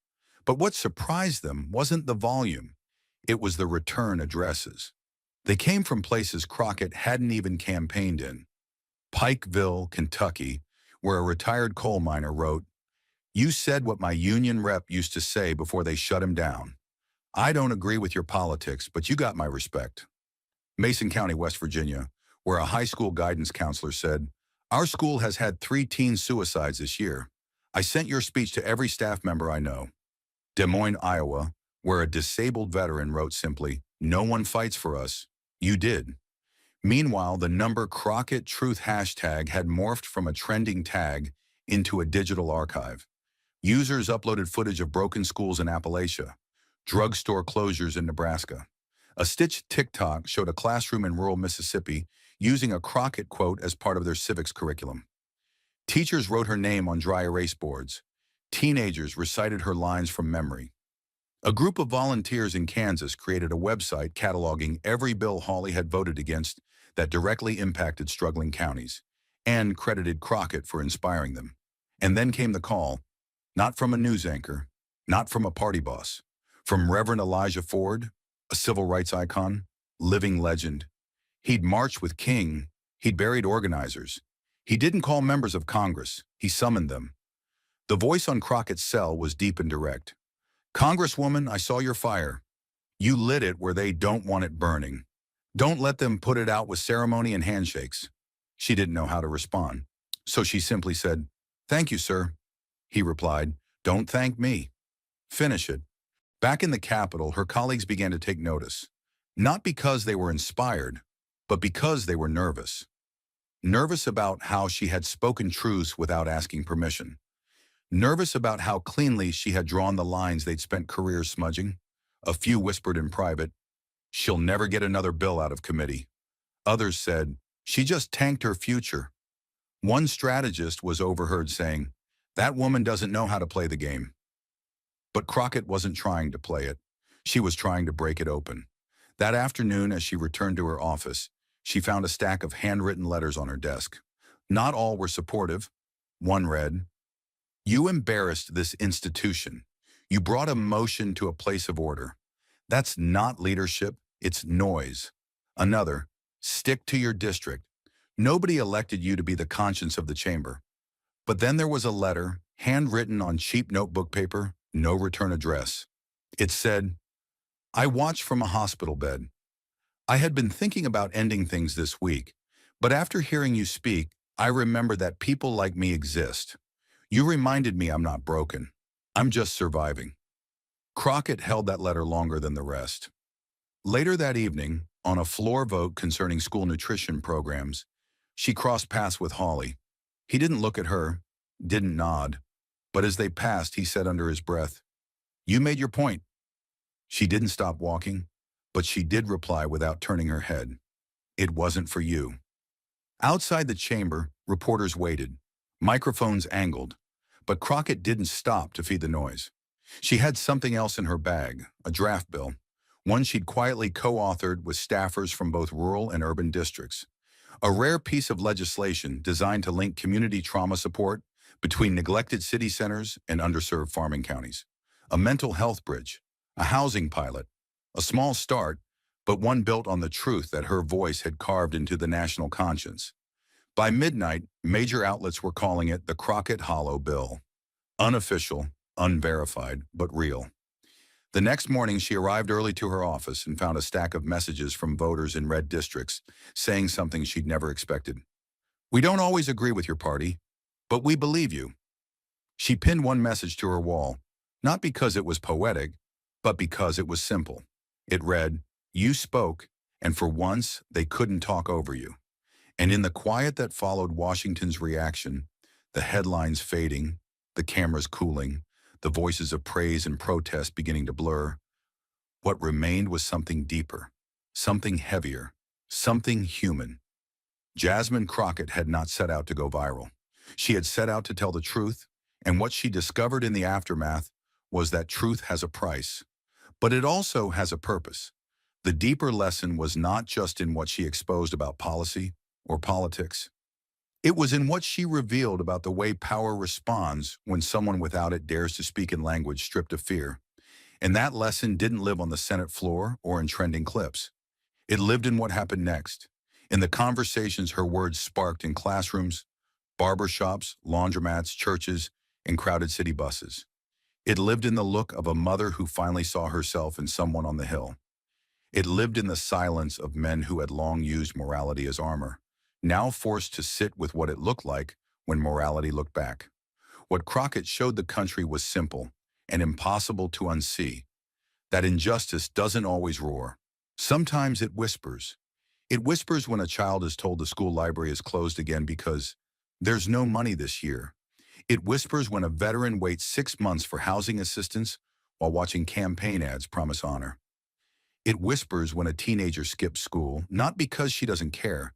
But what surprised them wasn't the volume. It was the return addresses. They came from places Crockett hadn't even campaigned in. Pikeville, Kentucky, where a retired coal miner wrote, "You said what my union rep used to say before they shut him down. I don't agree with your politics, but you got my respect." Mason County, West Virginia, where a high school guidance counselor said, "Our school has had 3 teen suicides this year. I sent your speech to every staff member I know." Des Moines, Iowa, where a disabled veteran wrote simply, "No one fights for us. You did." Meanwhile, the number Crockett Truth hashtag had morphed from a trending tag into a digital archive. Users uploaded footage of broken schools in Appalachia, drugstore closures in Nebraska. A stitched TikTok showed a classroom in rural Mississippi using a Crockett quote as part of their civics curriculum. Teachers wrote her name on dry erase boards. Teenagers recited her lines from memory. A group of volunteers in Kansas created a website cataloging every bill Hawley had voted against that directly impacted struggling counties, and credited Crockett for inspiring them. And then came the call, not from a news anchor, not from a party boss, from Reverend Elijah Ford, a civil rights icon, living legend. He'd marched with King, he'd buried organizers. He didn't call members of Congress, he summoned them. The voice on Crockett's cell was deep and direct. "Congresswoman, I saw your fire. You lit it where they don't want it burning. Don't let them put it out with ceremony and handshakes." She didn't know how to respond, so she simply said, "Thank you, sir." He replied, "Don't thank me." Finish it. Back in the Capitol, her colleagues began to take notice. Not because they were inspired, but because they were nervous. Nervous about how she had spoken truths without asking permission. Nervous about how cleanly she had drawn the lines they'd spent careers smudging. A few whispered in private, "She'll never get another bill out of committee." Others said, "She just tanked her future." One strategist was overheard saying, "That woman doesn't know how to play the game." But Crockett wasn't trying to play it. She was trying to break it open. That afternoon, as she returned to her office, she found a stack of handwritten letters on her desk. Not all were supportive. One read, "You embarrassed this institution. You brought emotion to a place of order. That's not leadership, it's noise." Another, "Stick to your district. Nobody elected you to be the conscience of the chamber." But then there was a letter, handwritten on cheap notebook paper, no return address. It said, "I watch from a hospital bed. I had been thinking about ending things this week, but after hearing you speak, I remember that people like me exist. You reminded me I'm not broken. I'm just surviving." Crockett held that letter longer than the rest. Later that evening, on a floor vote concerning school nutrition programs, she crossed paths with Hawley. He didn't look at her, didn't nod, but as they passed, he said under his breath, "You made your point." She didn't stop walking, but she did reply without turning her head, "It wasn't for you." Outside the chamber, reporters waited, microphones angled, but Crockett didn't stop to feed the noise. She had something else in her bag, a draft bill, one she'd quietly co-authored with staffers from both rural and urban districts. A rare piece of legislation designed to link community trauma support between neglected city centers and underserved farming counties. A mental health bridge, a housing pilot, a small start, but one built on the truth that her voice had carved into the national conscience. By midnight, major outlets were calling it the Crockett Hollow Bill. Unofficial, unverified, but real. The next morning, she arrived early to her office and found a stack of messages from voters in red districts saying something she'd never expected. "We don't always agree with your party, but we believe you." She pinned one message to her wall, not because it was poetic, but because it was simple. It read, "You spoke, and for once, they couldn't talk over you." And in the quiet that followed Washington's reaction, the headlines fading, the cameras cooling, the voices of praise and protest beginning to blur, what remained was something deeper, something heavier, something human. Jasmine Crockett had not set out to go viral. She had set out to tell the truth, and what she discovered in the aftermath was that truth has a price, but it also has a purpose. The deeper lesson was not just in what she exposed about policy or politics. It was in what she revealed about the way power responds when someone without it dares to speak in language stripped of fear. And that lesson didn't live on the Senate floor or in trending clips. It lived in what happened next, in the conversations her words sparked in classrooms, barbershops, laundromats, churches, and crowded city buses. It lived in the look of a mother who finally saw herself in someone on the Hill. It lived in the silence of men who had long used morality as armor, now forced to sit with what it looked like when morality looked back. What Crockett showed the country was simple and impossible to unsee. That injustice doesn't always roar. Sometimes it whispers. It whispers when a child is told the school library is closed again because there's no money this year. It whispers when a veteran waits 6 months for housing assistance while watching campaign ads promise honor. It whispers when a teenager skips school, not because she doesn't care,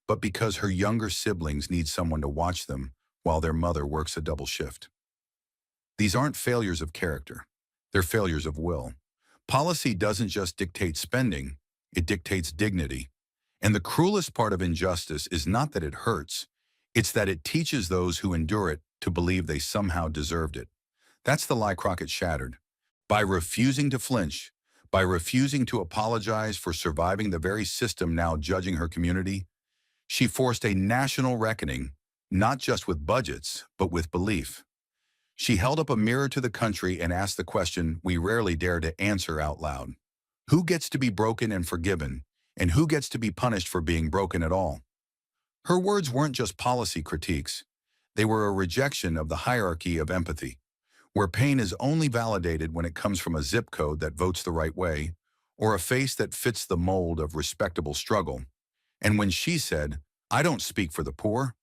but because her younger siblings need someone to watch them while their mother works a double shift. These aren't failures of character. They're failures of will. Policy doesn't just dictate spending, it dictates dignity. And the cruelest part of injustice is not that it hurts, it's that it teaches those who endure it to believe they somehow deserved it. That's the lie Crockett shattered. By refusing to flinch, by refusing to apologize for surviving the very system now judging her community, she forced a national reckoning, not just with budgets, but with belief. She held up a mirror to the country and asked the question we rarely dare to answer out loud. Who gets to be broken and forgiven, and who gets to be punished for being broken at all? Her words weren't just policy critiques. They were a rejection of the hierarchy of empathy. where pain is only validated when it comes from a zip code that votes the right way, or a face that fits the mold of respectable struggle. And when she said, "I don't speak for the poor,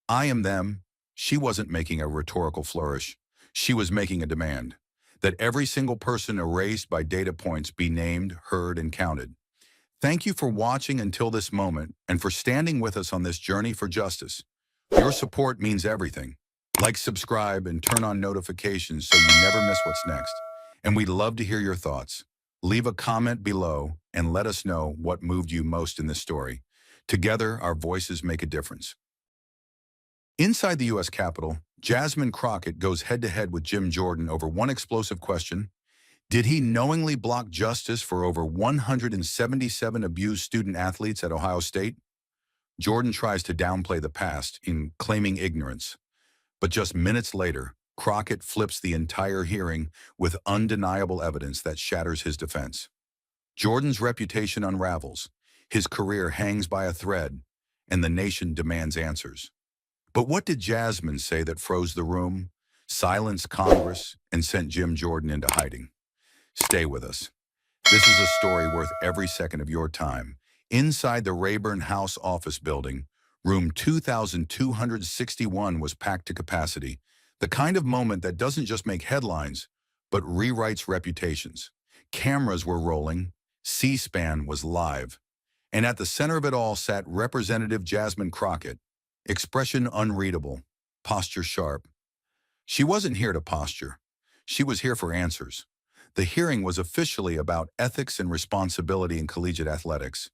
I am them," she wasn't making a rhetorical flourish. She was making a demand that every single person erased by data points be named, heard, and counted. Thank you for watching until this moment and for standing with us on this journey for justice. Your support means everything. Like, subscribe, and turn on notifications so you never miss what's next. And we'd love to hear your thoughts. Leave a comment below and let us know what moved you most in this story. Together, our voices make a difference. Inside the U.S. Capitol, Jasmine Crockett goes head-to-head with Jim Jordan over one explosive question. Did he knowingly block justice for over 177 abused student-athletes at Ohio State? Jordan tries to downplay the past in claiming ignorance. But just minutes later, Crockett flips the entire hearing with undeniable evidence that shatters his defense. Jordan's reputation unravels, his career hangs by a thread, and the nation demands answers. But what did Jasmine say that froze the room, silenced Congress, and sent Jim Jordan into hiding? Stay with us. This is a story worth every second of your time. Inside the Rayburn House office building, room 2261 was packed to capacity, the kind of moment that doesn't just make headlines, but rewrites reputations. Cameras were rolling, C-SPAN was live, and at the center of it all sat Representative Jasmine Crockett, expression unreadable, posture sharp. She wasn't here to posture. She was here for answers. The hearing was officially about ethics and responsibility in collegiate athletics.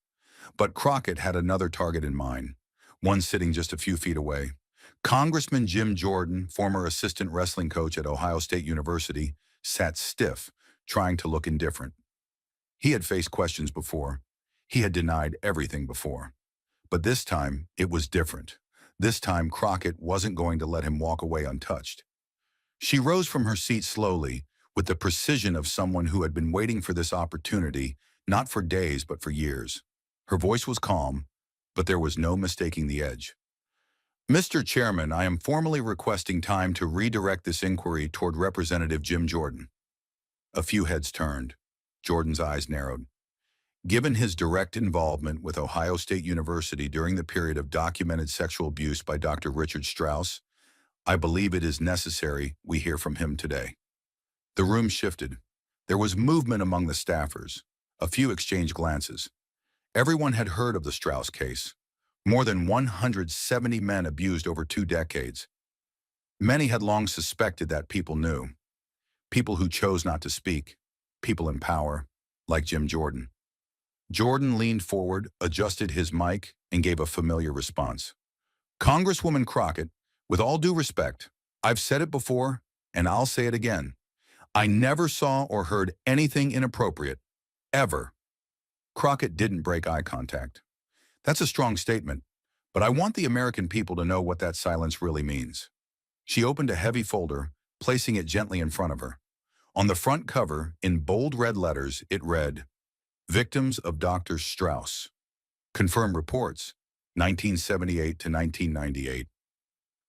But Crockett had another target in mind, one sitting just a few feet away. Congressman Jim Jordan, former assistant wrestling coach at Ohio State University, sat stiff, trying to look indifferent. He had faced questions before. He had denied everything before. But this time, it was different. This time, Crockett wasn't going to let him walk away untouched. She rose from her seat slowly, with the precision of someone who had been waiting for this opportunity, not for days but for years. Her voice was calm, but there was no mistaking the edge. "Mr. Chairman, I am formally requesting time to redirect this inquiry toward Representative Jim Jordan." A few heads turned. Jordan's eyes narrowed. Given his direct involvement with Ohio State University during the period of documented sexual abuse by Dr. Richard Strauss, I believe it is necessary we hear from him today. The room shifted. There was movement among the staffers. A few exchanged glances. Everyone had heard of the Strauss case. More than 170 men abused over 2 decades. Many had long suspected that people knew. People who chose not to speak. People in power, like Jim Jordan. Jordan leaned forward, adjusted his mic, and gave a familiar response. "Congresswoman Crockett, with all due respect, I've said it before, and I'll say it again. I never saw or heard anything inappropriate, ever." Crockett didn't break eye contact. That's a strong statement, but I want the American people to know what that silence really means. She opened a heavy folder, placing it gently in front of her. On the front cover, in bold red letters, it read, "Victims of Dr. Strauss. Confirmed reports, 1978 to 1998.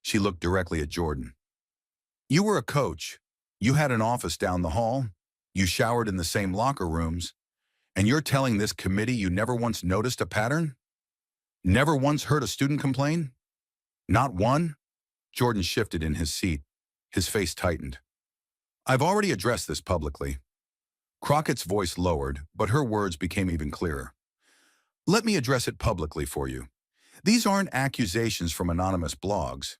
She looked directly at Jordan. "You were a coach. You had an office down the hall. You showered in the same locker rooms. And you're telling this committee you never once noticed a pattern? Never once heard a student complain? Not one?" Jordan shifted in his seat. His face tightened. "I've already addressed this publicly." Crockett's voice lowered, but her words became even clearer. "Let me address it publicly for you. These aren't accusations from anonymous blogs.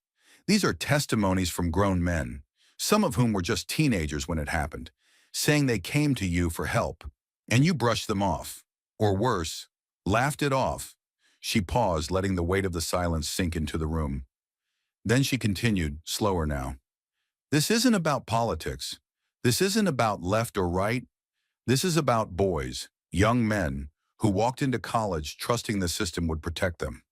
These are testimonies from grown men, some of whom were just teenagers when it happened, saying they came to you for help, and you brushed them off. Or worse, laughed it off." She paused, letting the weight of the silence sink into the room. Then she continued, slower now. "This isn't about politics. This isn't about left or right. This is about boys, young men, who walked into college trusting the system would protect them.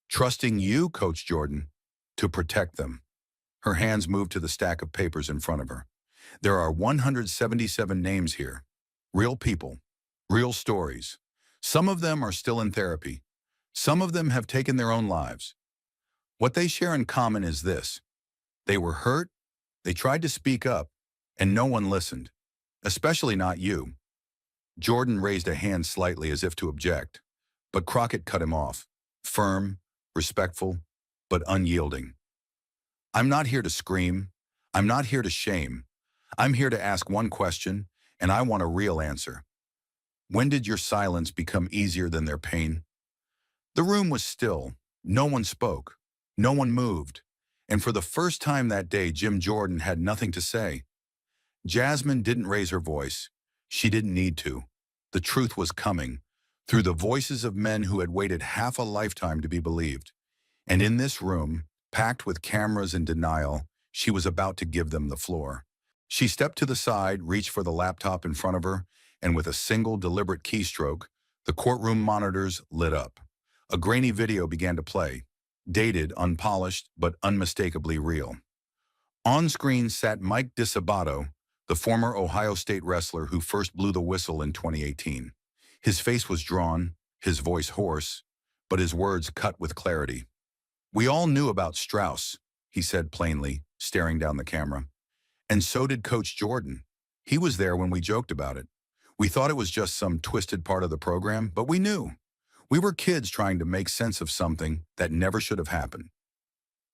Trusting you, Coach Jordan, to protect them." Her hands moved to the stack of papers in front of her. "There are 177 names here. Real people, real stories. Some of them are still in therapy. Some of them have taken their own lives. What they share in common is this: they were hurt, They tried to speak up, and no one listened, especially not you. Jordan raised a hand slightly as if to object, but Crockett cut him off, firm, respectful, but unyielding. I'm not here to scream. I'm not here to shame. I'm here to ask one question, and I want a real answer. When did your silence become easier than their pain? The room was still. No one spoke. No one moved. And for the first time that day, Jim Jordan had nothing to say. Jasmine didn't raise her voice. She didn't need to. The truth was coming, through the voices of men who had waited half a lifetime to be believed. And in this room, packed with cameras and denial, she was about to give them the floor. She stepped to the side, reached for the laptop in front of her, and with a single deliberate keystroke, the courtroom monitors lit up. A grainy video began to play, dated, unpolished, but unmistakably real. On screen sat Mike DiSabato, the former Ohio State wrestler who first blew the whistle in 2018. His face was drawn, his voice hoarse, but his words cut with clarity. "We all knew about Strauss," he said plainly, staring down the camera. "And so did Coach Jordan. He was there when we joked about it. We thought it was just some twisted part of the program, but we knew. We were kids trying to make sense of something that never should have happened."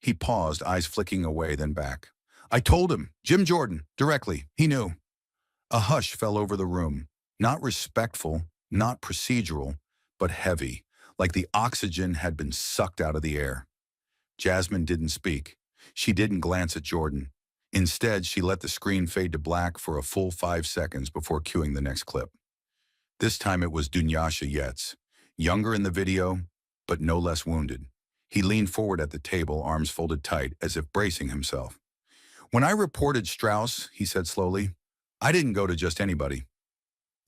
He paused, eyes flicking away, then back. "I told him, Jim Jordan, directly. He knew." A hush fell over the room, not respectful, not procedural, but heavy, like the oxygen had been sucked out of the air. Jasmine didn't speak. She didn't glance at Jordan. Instead, she let the screen fade to black for a full 5 seconds before cueing the next clip. This time it was Dunyasha Yetz, younger in the video, but no less wounded. He leaned forward at the table, arms folded tight, as if bracing himself. "When I reported Strauss," he said slowly, "I didn't go to just anybody.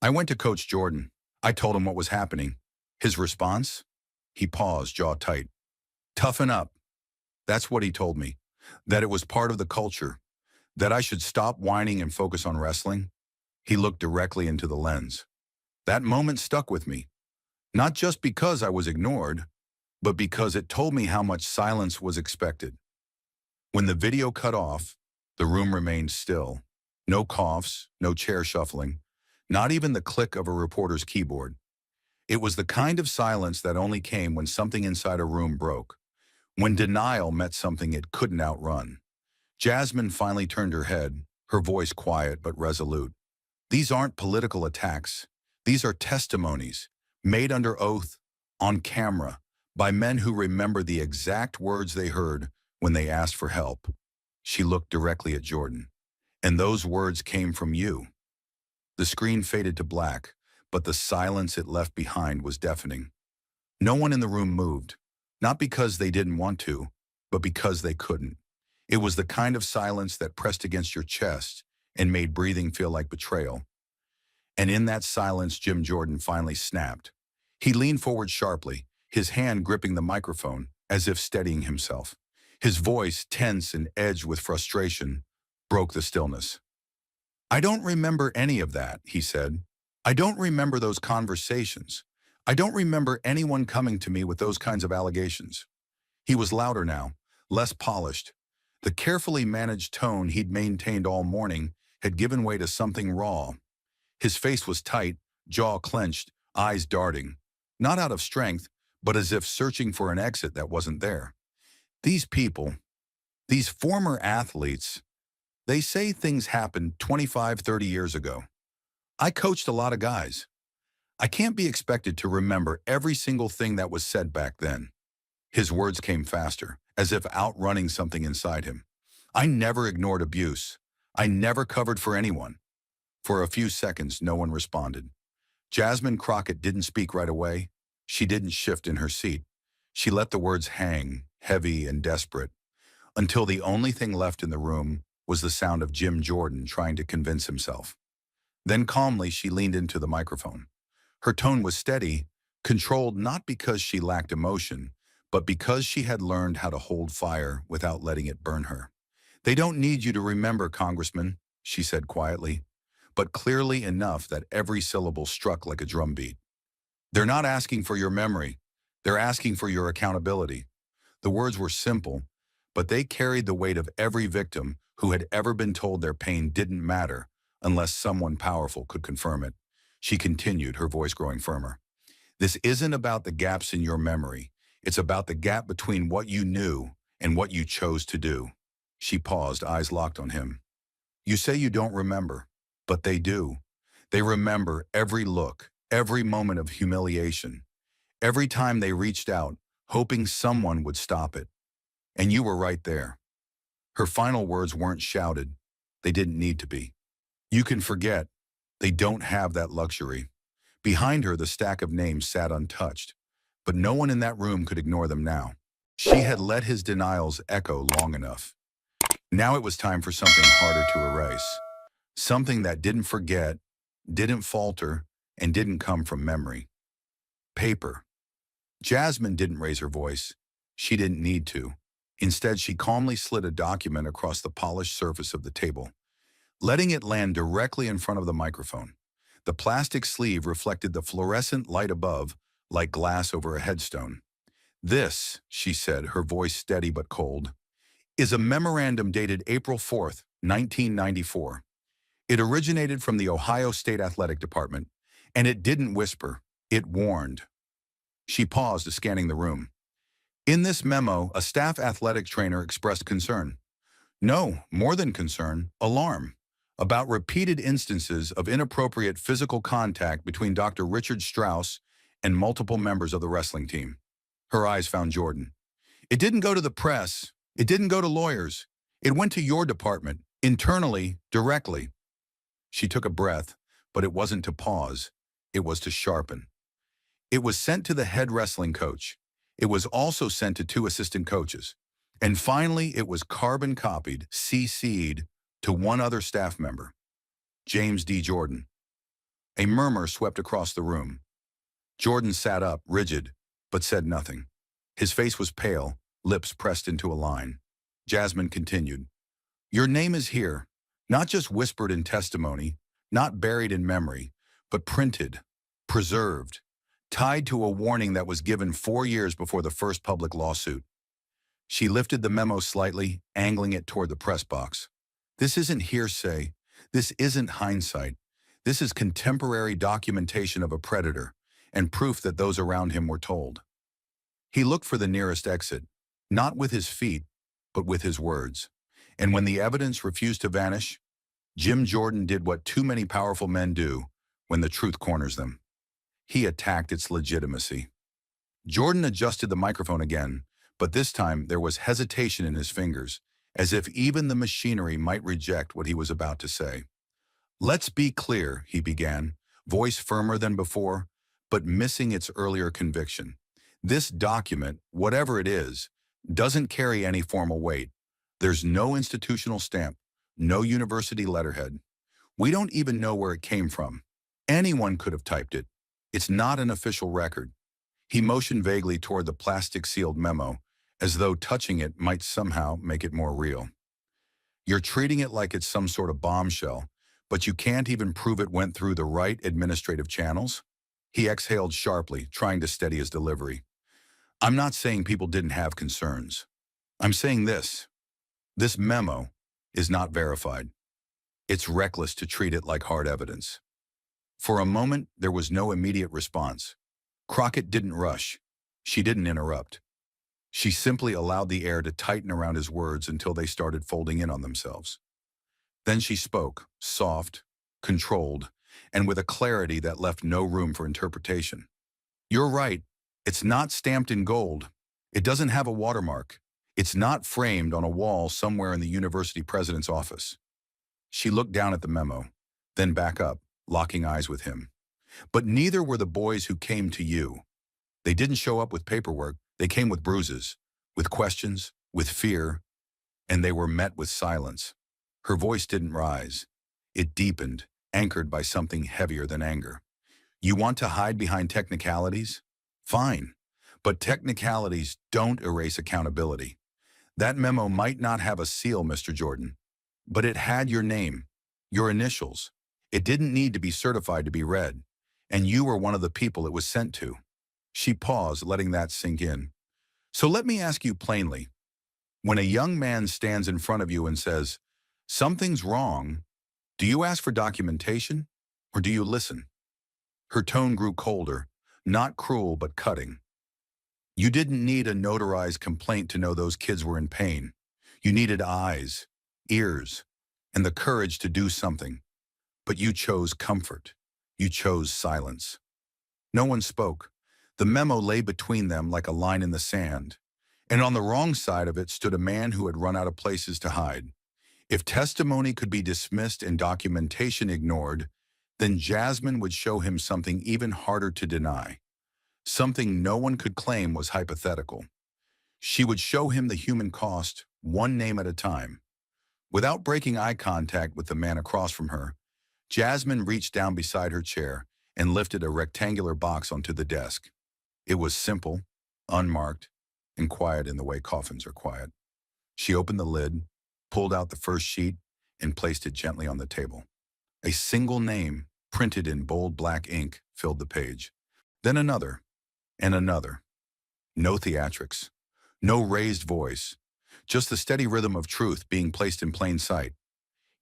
I went to Coach Jordan. I told him what was happening. His response?" He paused, jaw tight. "Toughen up." That's what he told me. That it was part of the culture. That I should stop whining and focus on wrestling. He looked directly into the lens. That moment stuck with me. Not just because I was ignored, but because it told me how much silence was expected. When the video cut off, the room remained still. No coughs, no chair shuffling, not even the click of a reporter's keyboard. It was the kind of silence that only came when something inside a room broke, when denial met something it couldn't outrun. Jasmine finally turned her head, her voice quiet but resolute. "These aren't political attacks. These are testimonies, made under oath, on camera, by men who remember the exact words they heard when they asked for help." She looked directly at Jordan. "And those words came from you." The screen faded to black, but the silence it left behind was deafening. No one in the room moved, not because they didn't want to, but because they couldn't. It was the kind of silence that pressed against your chest and made breathing feel like betrayal. And in that silence, Jim Jordan finally snapped. He leaned forward sharply, his hand gripping the microphone, as if steadying himself. His voice, tense and edged with frustration, broke the stillness. "I don't remember any of that," he said. "I don't remember those conversations. I don't remember anyone coming to me with those kinds of allegations." He was louder now, less polished. The carefully managed tone he'd maintained all morning had given way to something raw. His face was tight, jaw clenched, eyes darting, not out of strength, but as if searching for an exit that wasn't there. "These people, these former athletes, they say things happened 25, 30 years ago. I coached a lot of guys. I can't be expected to remember every single thing that was said back then." His words came faster, as if outrunning something inside him. "I never ignored abuse. I never covered for anyone." For a few seconds, no one responded. Jasmine Crockett didn't speak right away. She didn't shift in her seat. She let the words hang, heavy and desperate, until the only thing left in the room was the sound of Jim Jordan trying to convince himself. Then calmly, she leaned into the microphone. Her tone was steady, controlled not because she lacked emotion, but because she had learned how to hold fire without letting it burn her. "They don't need you to remember, Congressman," she said quietly, but clearly enough that every syllable struck like a drumbeat. "They're not asking for your memory. They're asking for your accountability." The words were simple, but they carried the weight of every victim who had ever been told their pain didn't matter unless someone powerful could confirm it. She continued, her voice growing firmer. This isn't about the gaps in your memory. It's about the gap between what you knew and what you chose to do. She paused, eyes locked on him. You say you don't remember, but they do. They remember every look, every moment of humiliation, every time they reached out, hoping someone would stop it. And you were right there. Her final words weren't shouted. They didn't need to be. You can forget. They don't have that luxury. Behind her, the stack of names sat untouched, but no one in that room could ignore them now. She had let his denials echo long enough. Now it was time for something harder to erase. Something that didn't forget, didn't falter, and didn't come from memory. Paper. Jasmine didn't raise her voice. She didn't need to. Instead, she calmly slid a document across the polished surface of the table, letting it land directly in front of the microphone. The plastic sleeve reflected the fluorescent light above, like glass over a headstone. This, she said, her voice steady but cold, is a memorandum dated April 4th, 1994. It originated from the Ohio State Athletic Department, and it didn't whisper, it warned. She paused, scanning the room. In this memo, a staff athletic trainer expressed concern. No, more than concern, alarm, about repeated instances of inappropriate physical contact between Dr. Richard Strauss and multiple members of the wrestling team. Her eyes found Jordan. It didn't go to the press. It didn't go to lawyers. It went to your department, internally, directly. She took a breath, but it wasn't to pause. It was to sharpen. It was sent to the head wrestling coach. It was also sent to 2 assistant coaches. And finally, it was carbon copied, CC'd, to one other staff member, James D. Jordan. A murmur swept across the room. Jordan sat up, rigid, but said nothing. His face was pale, lips pressed into a line. Jasmine continued. Your name is here, not just whispered in testimony, not buried in memory, but printed, preserved, tied to a warning that was given 4 years before the first public lawsuit. She lifted the memo slightly, angling it toward the press box. This isn't hearsay. This isn't hindsight. This is contemporary documentation of a predator and proof that those around him were told. He looked for the nearest exit, not with his feet, but with his words. And when the evidence refused to vanish, Jim Jordan did what too many powerful men do when the truth corners them. He attacked its legitimacy. Jordan adjusted the microphone again, but this time there was hesitation in his fingers, as if even the machinery might reject what he was about to say. Let's be clear, he began, voice firmer than before, but missing its earlier conviction. This document, whatever it is, doesn't carry any formal weight. There's no institutional stamp, no university letterhead. We don't even know where it came from. Anyone could have typed it. It's not an official record. He motioned vaguely toward the plastic-sealed memo, as though touching it might somehow make it more real. You're treating it like it's some sort of bombshell, but you can't even prove it went through the right administrative channels? He exhaled sharply, trying to steady his delivery. I'm not saying people didn't have concerns. I'm saying this. This memo is not verified. It's reckless to treat it like hard evidence. For a moment, there was no immediate response. Crockett didn't rush. She didn't interrupt. She simply allowed the air to tighten around his words until they started folding in on themselves. Then she spoke, soft, controlled, and with a clarity that left no room for interpretation. You're right. It's not stamped in gold. It doesn't have a watermark. It's not framed on a wall somewhere in the university president's office. She looked down at the memo, then back up, locking eyes with him. But neither were the boys who came to you. They didn't show up with paperwork. They came with bruises, with questions, with fear, and they were met with silence. Her voice didn't rise. It deepened, anchored by something heavier than anger. You want to hide behind technicalities? Fine, but technicalities don't erase accountability. That memo might not have a seal, Mr. Jordan, but it had your name, your initials. It didn't need to be certified to be read, and you were one of the people it was sent to. She paused, letting that sink in. So let me ask you plainly, When a young man stands in front of you and says, "Something's wrong," do you ask for documentation or do you listen? Her tone grew colder, not cruel but cutting. You didn't need a notarized complaint to know those kids were in pain. You needed eyes, ears, and the courage to do something. But you chose comfort. You chose silence. No one spoke. The memo lay between them like a line in the sand. And on the wrong side of it stood a man who had run out of places to hide. If testimony could be dismissed and documentation ignored, then Jasmine would show him something even harder to deny. Something no one could claim was hypothetical. She would show him the human cost, one name at a time. Without breaking eye contact with the man across from her, Jasmine reached down beside her chair and lifted a rectangular box onto the desk. It was simple, unmarked, and quiet in the way coffins are quiet. She opened the lid, pulled out the first sheet, and placed it gently on the table. A single name, printed in bold black ink, filled the page. Then another, and another. No theatrics, no raised voice, just the steady rhythm of truth being placed in plain sight.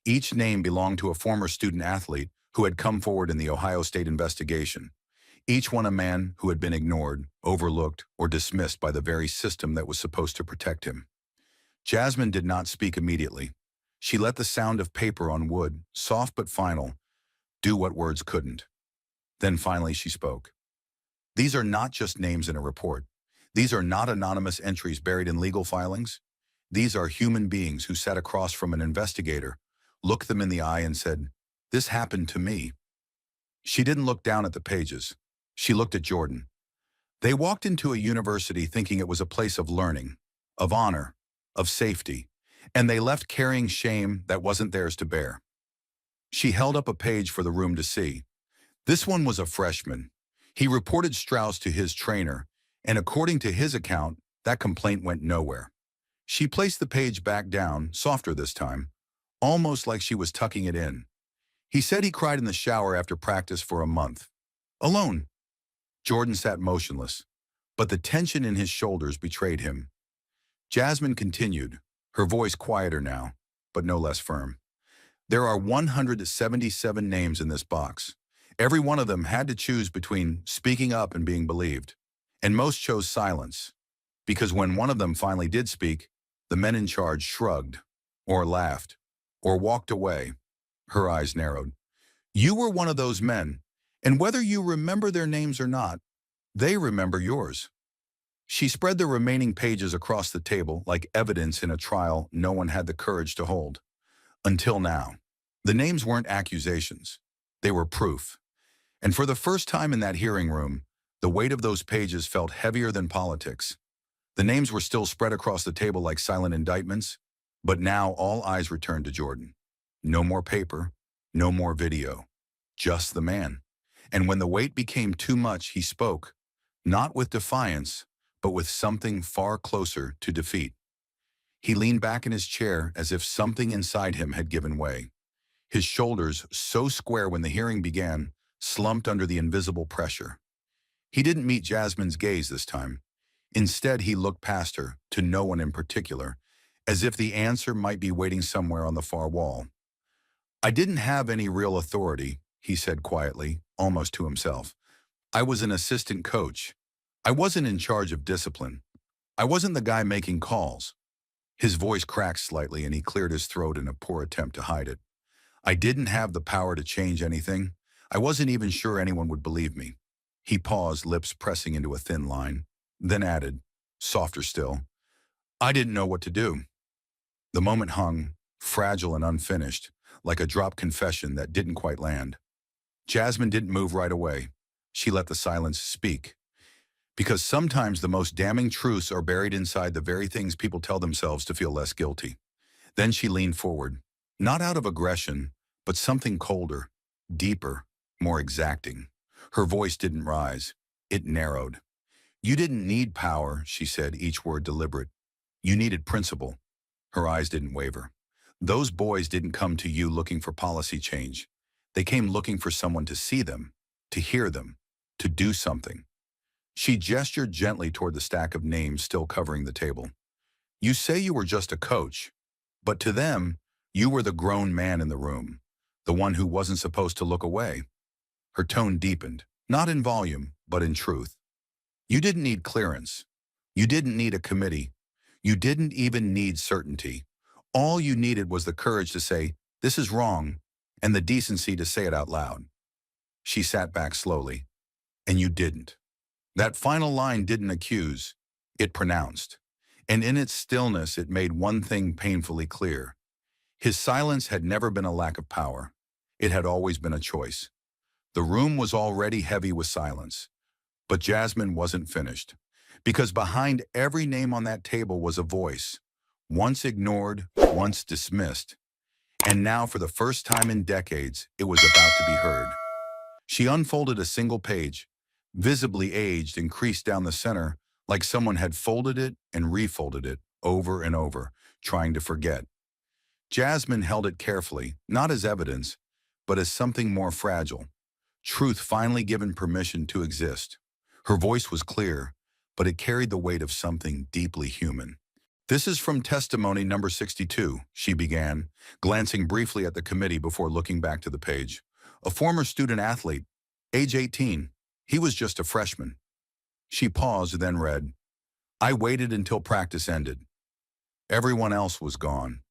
Each name belonged to a former student athlete who had come forward in the Ohio State investigation. Each one a man who had been ignored, overlooked, or dismissed by the very system that was supposed to protect him. Jasmine did not speak immediately. She let the sound of paper on wood, soft but final, do what words couldn't. Then finally she spoke. These are not just names in a report. These are not anonymous entries buried in legal filings. These are human beings who sat across from an investigator, looked them in the eye and said, "This happened to me." She didn't look down at the pages. She looked at Jordan. They walked into a university thinking it was a place of learning, of honor, of safety, and they left carrying shame that wasn't theirs to bear. She held up a page for the room to see. This one was a freshman. He reported Strauss to his trainer, and according to his account, that complaint went nowhere. She placed the page back down, softer this time, almost like she was tucking it in. He said he cried in the shower after practice for a month. Alone. Jordan sat motionless, but the tension in his shoulders betrayed him. Jasmine continued, her voice quieter now, but no less firm. There are 177 names in this box. Every one of them had to choose between speaking up and being believed. And most chose silence, because when one of them finally did speak, the men in charge shrugged, or laughed, or walked away. Her eyes narrowed. You were one of those men, and whether you remember their names or not, they remember yours. She spread the remaining pages across the table like evidence in a trial no one had the courage to hold. Until now, the names weren't accusations. They were proof. And for the first time in that hearing room, the weight of those pages felt heavier than politics. The names were still spread across the table like silent indictments, but now all eyes returned to Jordan. No more paper, no more video, just the man. And when the weight became too much, he spoke, not with defiance, but with something far closer to defeat. He leaned back in his chair as if something inside him had given way. His shoulders, so square when the hearing began, slumped under the invisible pressure. He didn't meet Jasmine's gaze this time. Instead, he looked past her, to no one in particular, as if the answer might be waiting somewhere on the far wall. I didn't have any real authority, he said quietly, almost to himself. I was an assistant coach. I wasn't in charge of discipline. I wasn't the guy making calls. His voice cracked slightly and he cleared his throat in a poor attempt to hide it. I didn't have the power to change anything. I wasn't even sure anyone would believe me. He paused, lips pressing into a thin line, then added, softer still, I didn't know what to do. The moment hung, fragile and unfinished, like a dropped confession that didn't quite land. Jasmine didn't move right away. She let the silence speak. Because sometimes the most damning truths are buried inside the very things people tell themselves to feel less guilty. Then she leaned forward, not out of aggression, but something colder, deeper, more exacting. Her voice didn't rise. It narrowed. You didn't need power, she said, each word deliberate. You needed principle. Her eyes didn't waver. Those boys didn't come to you looking for policy change. They came looking for someone to see them, to hear them, to do something. She gestured gently toward the stack of names still covering the table. You say you were just a coach, but to them, you were the grown man in the room, the one who wasn't supposed to look away. Her tone deepened, not in volume, but in truth. You didn't need clearance. You didn't need a committee. You didn't even need certainty. All you needed was the courage to say, "This is wrong," and the decency to say it out loud. She sat back slowly. And you didn't. That final line didn't accuse, it pronounced. And in its stillness, it made one thing painfully clear. His silence had never been a lack of power. It had always been a choice. The room was already heavy with silence. But Jasmine wasn't finished. Because behind every name on that table was a voice, once ignored, once dismissed. And now, for the first time in decades, it was about to be heard. She unfolded a single page, visibly aged and creased down the center, like someone had folded it and refolded it over and over, trying to forget. Jasmine held it carefully, not as evidence, but as something more fragile. Truth finally given permission to exist. Her voice was clear, but it carried the weight of something deeply human. "This is from testimony number 62, she began, glancing briefly at the committee before looking back to the page. "A former student athlete, age 18. He was just a freshman." She paused, then read, "I waited until practice ended. Everyone else was gone.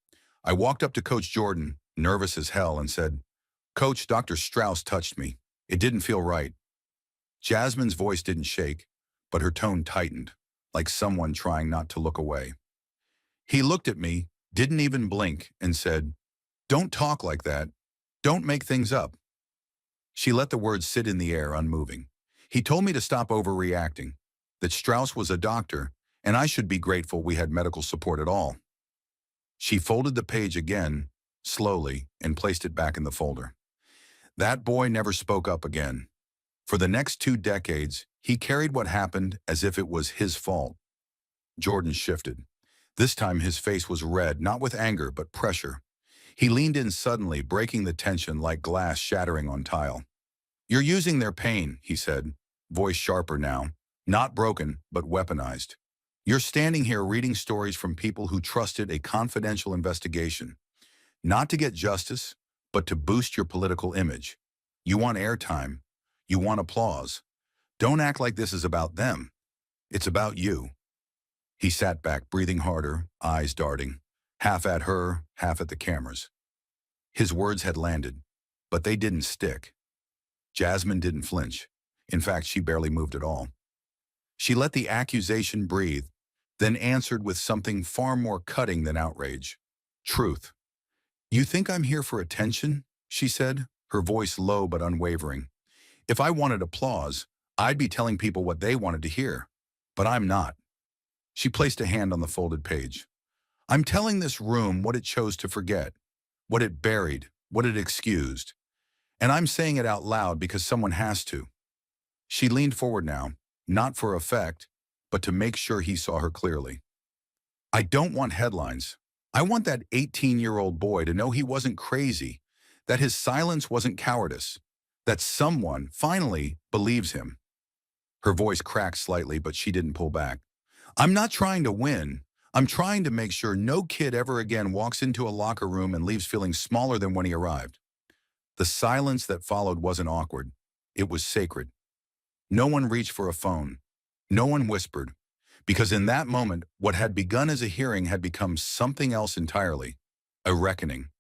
I walked up to Coach Jordan, nervous as hell, and said, 'Coach, Dr. Strauss touched me. It didn't feel right.'" Jasmine's voice didn't shake, but her tone tightened, like someone trying not to look away. "He looked at me, didn't even blink, and said, 'Don't talk like that. Don't make things up.'" She let the words sit in the air, unmoving. "He told me to stop overreacting, that Strauss was a doctor, and I should be grateful we had medical support at all." She folded the page again, slowly, and placed it back in the folder. That boy never spoke up again. For the next 2 decades, he carried what happened as if it was his fault. Jordan shifted. This time his face was red, not with anger, but pressure. He leaned in suddenly, breaking the tension like glass shattering on tile. "You're using their pain," he said, voice sharper now, not broken, but weaponized. "You're standing here reading stories from people who trusted a confidential investigation, not to get justice, but to boost your political image. You want airtime. You want applause. Don't act like this is about them. It's about you." He sat back, breathing harder, eyes darting, half at her, half at the cameras. His words had landed, but they didn't stick. Jasmine didn't flinch. In fact, she barely moved at all. She let the accusation breathe, then answered with something far more cutting than outrage. "Truth." "You think I'm here for attention?" she said, her voice low but unwavering. "If I wanted applause, I'd be telling people what they wanted to hear. But I'm not." She placed a hand on the folded page. "I'm telling this room what it chose to forget, what it buried, what it excused. And I'm saying it out loud because someone has to." She leaned forward now, not for effect, but to make sure he saw her clearly. "I don't want headlines. I want that 18-year-old boy to know he wasn't crazy, that his silence wasn't cowardice, that someone, finally, believes him." Her voice cracked slightly, but she didn't pull back. "I'm not trying to win. I'm trying to make sure no kid ever again walks into a locker room and leaves feeling smaller than when he arrived." The silence that followed wasn't awkward. It was sacred. No one reached for a phone. No one whispered. Because in that moment, what had begun as a hearing had become something else entirely. A reckoning.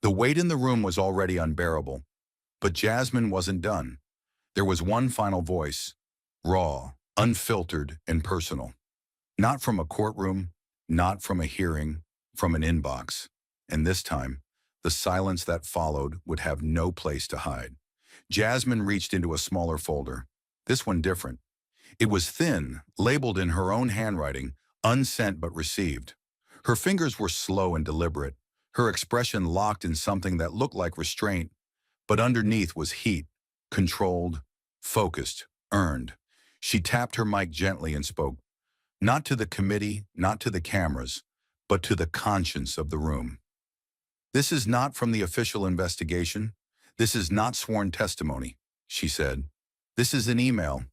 The weight in the room was already unbearable. But Jasmine wasn't done. There was one final voice. Raw, unfiltered, and personal. Not from a courtroom, not from a hearing, from an inbox. And this time, the silence that followed would have no place to hide. Jasmine reached into a smaller folder. This one different. It was thin, labeled in her own handwriting, unsent but received. Her fingers were slow and deliberate, her expression locked in something that looked like restraint, but underneath was heat, controlled, focused, earned. She tapped her mic gently and spoke, not to the committee, not to the cameras, but to the conscience of the room. "This is not from the official investigation. This is not sworn testimony," she said. "This is an email,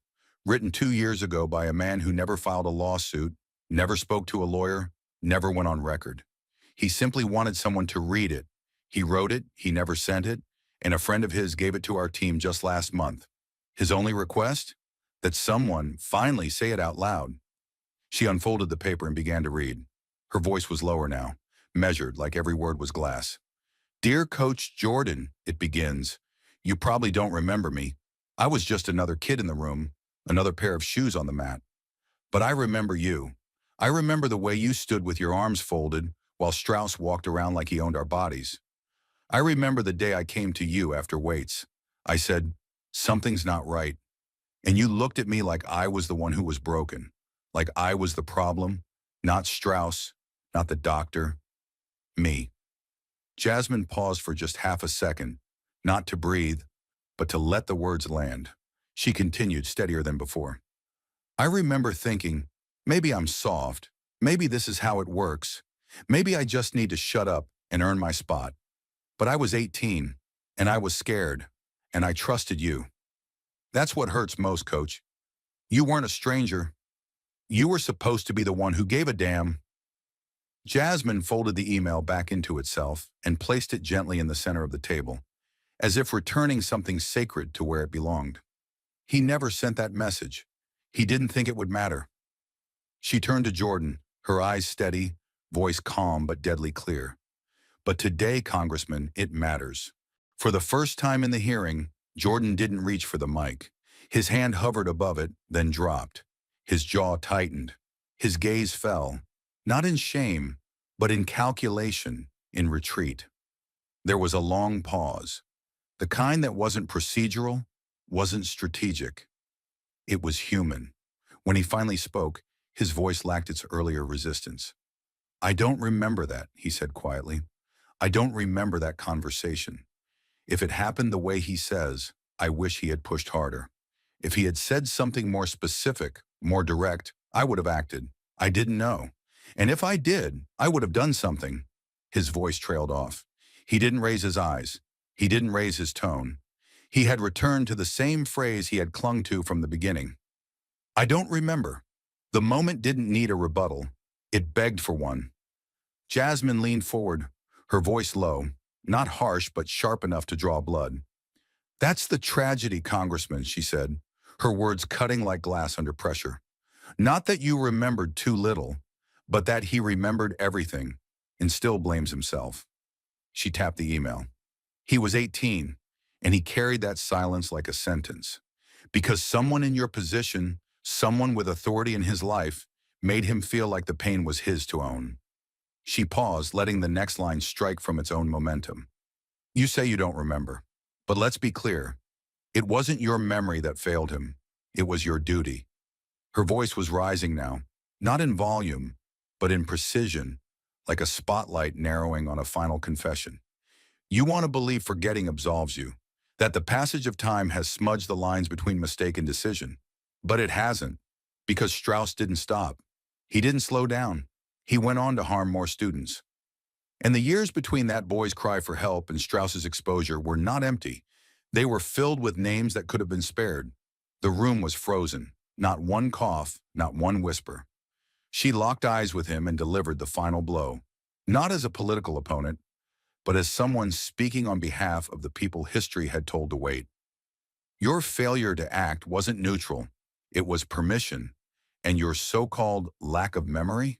written 2 years ago by a man who never filed a lawsuit, never spoke to a lawyer, never went on record. He simply wanted someone to read it. He wrote it, he never sent it, and a friend of his gave it to our team just last month. His only request? That someone finally say it out loud. She unfolded the paper and began to read. Her voice was lower now, measured like every word was glass. Dear Coach Jordan, it begins. You probably don't remember me. I was just another kid in the room, another pair of shoes on the mat. But I remember you. I remember the way you stood with your arms folded while Strauss walked around like he owned our bodies. I remember the day I came to you after weights. I said, something's not right. And you looked at me like I was the one who was broken, like I was the problem, not Strauss, not the doctor, me. Jasmine paused for just half a second, not to breathe, but to let the words land. She continued, steadier than before. I remember thinking, maybe I'm soft, maybe this is how it works, maybe I just need to shut up and earn my spot. But I was 18, and I was scared, and I trusted you. That's what hurts most, Coach. You weren't a stranger. You were supposed to be the one who gave a damn. Jasmine folded the email back into itself and placed it gently in the center of the table, as if returning something sacred to where it belonged. He never sent that message. He didn't think it would matter. She turned to Jordan, her eyes steady, voice calm but deadly clear. But today, Congressman, it matters. For the first time in the hearing, Jordan didn't reach for the mic. His hand hovered above it, then dropped. His jaw tightened. His gaze fell, not in shame, but in calculation, in retreat. There was a long pause, the kind that wasn't procedural, wasn't strategic. It was human. When he finally spoke, his voice lacked its earlier resistance. I don't remember that, he said quietly. I don't remember that conversation. If it happened the way he says, I wish he had pushed harder. If he had said something more specific, more direct, I would have acted. I didn't know. And if I did, I would have done something. His voice trailed off. He didn't raise his eyes. He didn't raise his tone. He had returned to the same phrase he had clung to from the beginning. I don't remember. The moment didn't need a rebuttal. It begged for one. Jasmine leaned forward, her voice low, not harsh but sharp enough to draw blood. That's the tragedy, Congressman, she said, her words cutting like glass under pressure. Not that you remembered too little, but that he remembered everything and still blames himself. She tapped the email. He was 18, and he carried that silence like a sentence. Because someone in your position, someone with authority in his life, made him feel like the pain was his to own. She paused, letting the next line strike from its own momentum. You say you don't remember, but let's be clear. It wasn't your memory that failed him. It was your duty. Her voice was rising now, not in volume, but in precision, like a spotlight narrowing on a final confession. You want to believe forgetting absolves you, that the passage of time has smudged the lines between mistake and decision. But it hasn't, because Strauss didn't stop. He didn't slow down. He went on to harm more students. And the years between that boy's cry for help and Strauss's exposure were not empty. They were filled with names that could have been spared. The room was frozen, not one cough, not one whisper. She locked eyes with him and delivered the final blow, not as a political opponent, but as someone speaking on behalf of the people history had told to wait. Your failure to act wasn't neutral. It was permission. And your so-called lack of memory?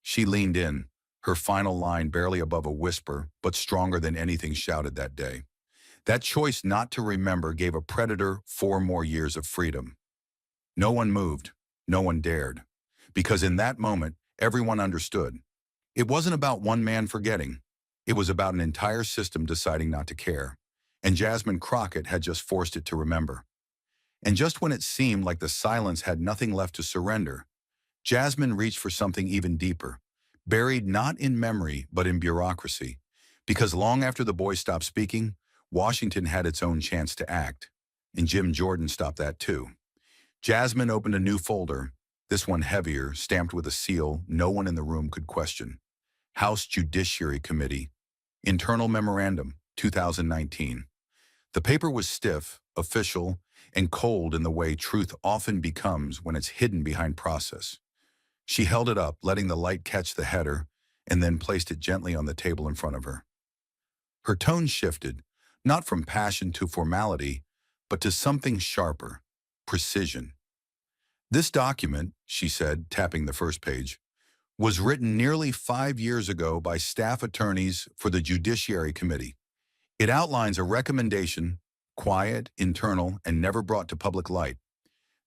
She leaned in, her final line barely above a whisper, but stronger than anything shouted that day. That choice not to remember gave a predator 4 more years of freedom. No one moved, no one dared, because in that moment, everyone understood. It wasn't about one man forgetting. It was about an entire system deciding not to care. And Jasmine Crockett had just forced it to remember. And just when it seemed like the silence had nothing left to surrender, Jasmine reached for something even deeper, buried not in memory but in bureaucracy, because long after the boy stopped speaking, Washington had its own chance to act, and Jim Jordan stopped that too. Jasmine opened a new folder, this one heavier, stamped with a seal no one in the room could question. House Judiciary Committee, Internal Memorandum, 2019. The paper was stiff, official, and cold in the way truth often becomes when it's hidden behind process. She held it up, letting the light catch the header, and then placed it gently on the table in front of her. Her tone shifted, not from passion to formality, but to something sharper, precision. This document, she said, tapping the first page, was written nearly 5 years ago by staff attorneys for the Judiciary Committee. It outlines a recommendation, quiet, internal, and never brought to public light,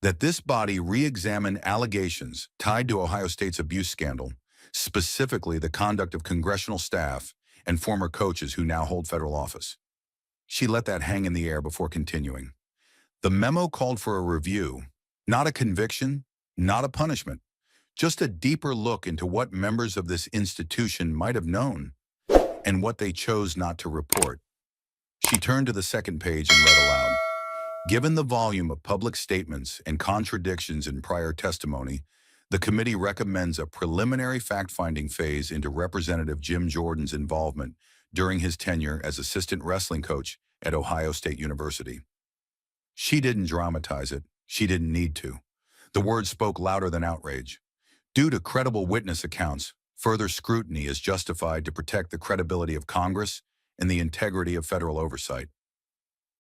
that this body re-examine allegations tied to Ohio State's abuse scandal, specifically the conduct of congressional staff and former coaches who now hold federal office. She let that hang in the air before continuing. The memo called for a review, not a conviction, not a punishment, just a deeper look into what members of this institution might have known and what they chose not to report. She turned to the second page and read aloud. Given the volume of public statements and contradictions in prior testimony, the committee recommends a preliminary fact-finding phase into Representative Jim Jordan's involvement during his tenure as assistant wrestling coach at Ohio State University. She didn't dramatize it. She didn't need to. The words spoke louder than outrage. Due to credible witness accounts, further scrutiny is justified to protect the credibility of Congress and the integrity of federal oversight.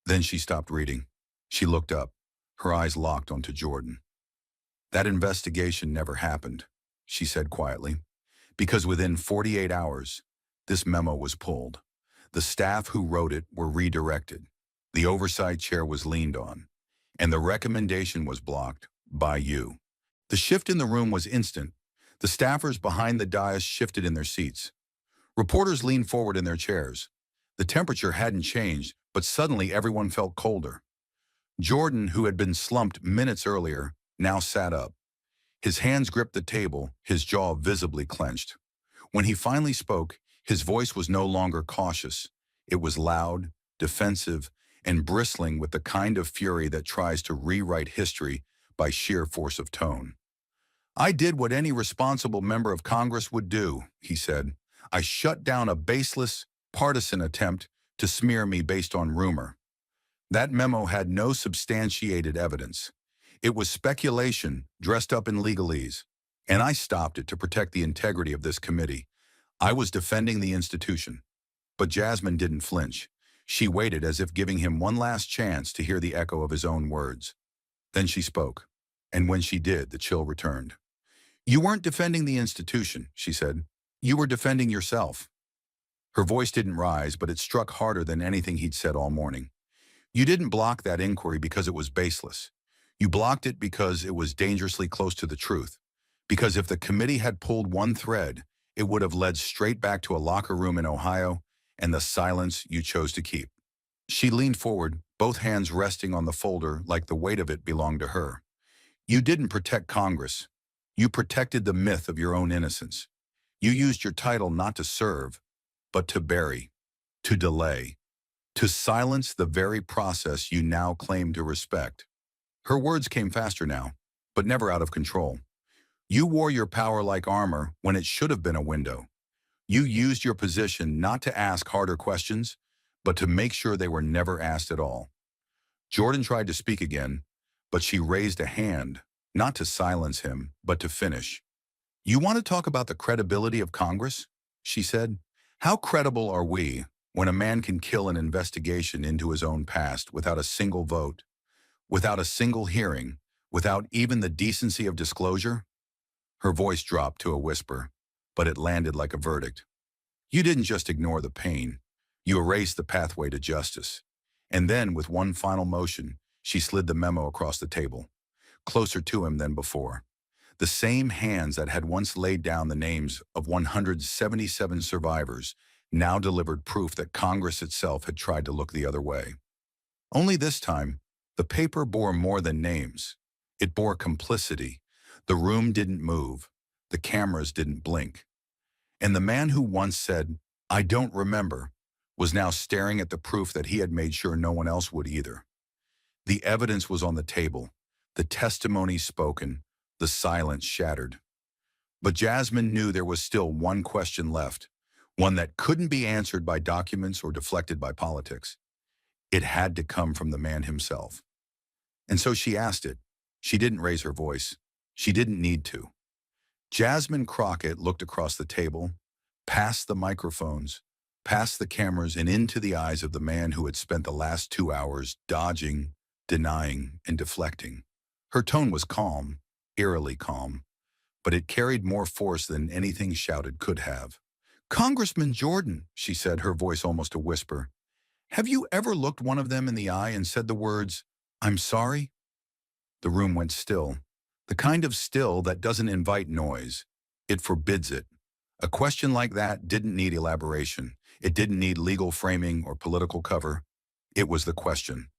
Then she stopped reading. She looked up, her eyes locked onto Jordan. That investigation never happened, she said quietly, because within 48 hours, this memo was pulled. The staff who wrote it were redirected. The oversight chair was leaned on, and the recommendation was blocked by you. The shift in the room was instant. The staffers behind the dais shifted in their seats. Reporters leaned forward in their chairs. The temperature hadn't changed, but suddenly everyone felt colder. Jordan, who had been slumped minutes earlier, now sat up. His hands gripped the table, his jaw visibly clenched. When he finally spoke, his voice was no longer cautious. It was loud, defensive, and bristling with the kind of fury that tries to rewrite history by sheer force of tone. I did what any responsible member of Congress would do, he said. I shut down a baseless, partisan attempt to smear me based on rumor. That memo had no substantiated evidence. It was speculation dressed up in legalese, and I stopped it to protect the integrity of this committee. I was defending the institution. But Jasmine didn't flinch. She waited as if giving him one last chance to hear the echo of his own words. Then she spoke, and when she did, the chill returned. You weren't defending the institution, she said. You were defending yourself. Her voice didn't rise, but it struck harder than anything he'd said all morning. You didn't block that inquiry because it was baseless. You blocked it because it was dangerously close to the truth. Because if the committee had pulled one thread, it would have led straight back to a locker room in Ohio and the silence you chose to keep. She leaned forward, both hands resting on the folder like the weight of it belonged to her. You didn't protect Congress. You protected the myth of your own innocence. You used your title not to serve, but to bury, to delay, to silence the very process you now claim to respect. Her words came faster now, but never out of control. You wore your power like armor when it should have been a window. You used your position not to ask harder questions, but to make sure they were never asked at all. Jordan tried to speak again, but she raised a hand, not to silence him, but to finish. You want to talk about the credibility of Congress? She said. How credible are we when a man can kill an investigation into his own past without a single vote, without a single hearing, without even the decency of disclosure? Her voice dropped to a whisper, but it landed like a verdict. You didn't just ignore the pain. You erased the pathway to justice. And then, with one final motion, she slid the memo across the table, closer to him than before. The same hands that had once laid down the names of 177 survivors now delivered proof that Congress itself had tried to look the other way. Only this time, the paper bore more than names. It bore complicity. The room didn't move. The cameras didn't blink. And the man who once said, "I don't remember," was now staring at the proof that he had made sure no one else would either. The evidence was on the table, the testimony spoken, the silence shattered. But Jasmine knew there was still one question left, one that couldn't be answered by documents or deflected by politics. It had to come from the man himself. And so she asked it. She didn't raise her voice. She didn't need to. Jasmine Crockett looked across the table, past the microphones, past the cameras, and into the eyes of the man who had spent the last 2 hours dodging, denying, and deflecting. Her tone was calm, eerily calm, but it carried more force than anything shouted could have. "Congressman Jordan," she said, her voice almost a whisper, "have you ever looked one of them in the eye and said the words, 'I'm sorry'?" The room went still, the kind of still that doesn't invite noise. It forbids it. A question like that didn't need elaboration. It didn't need legal framing or political cover. It was the question.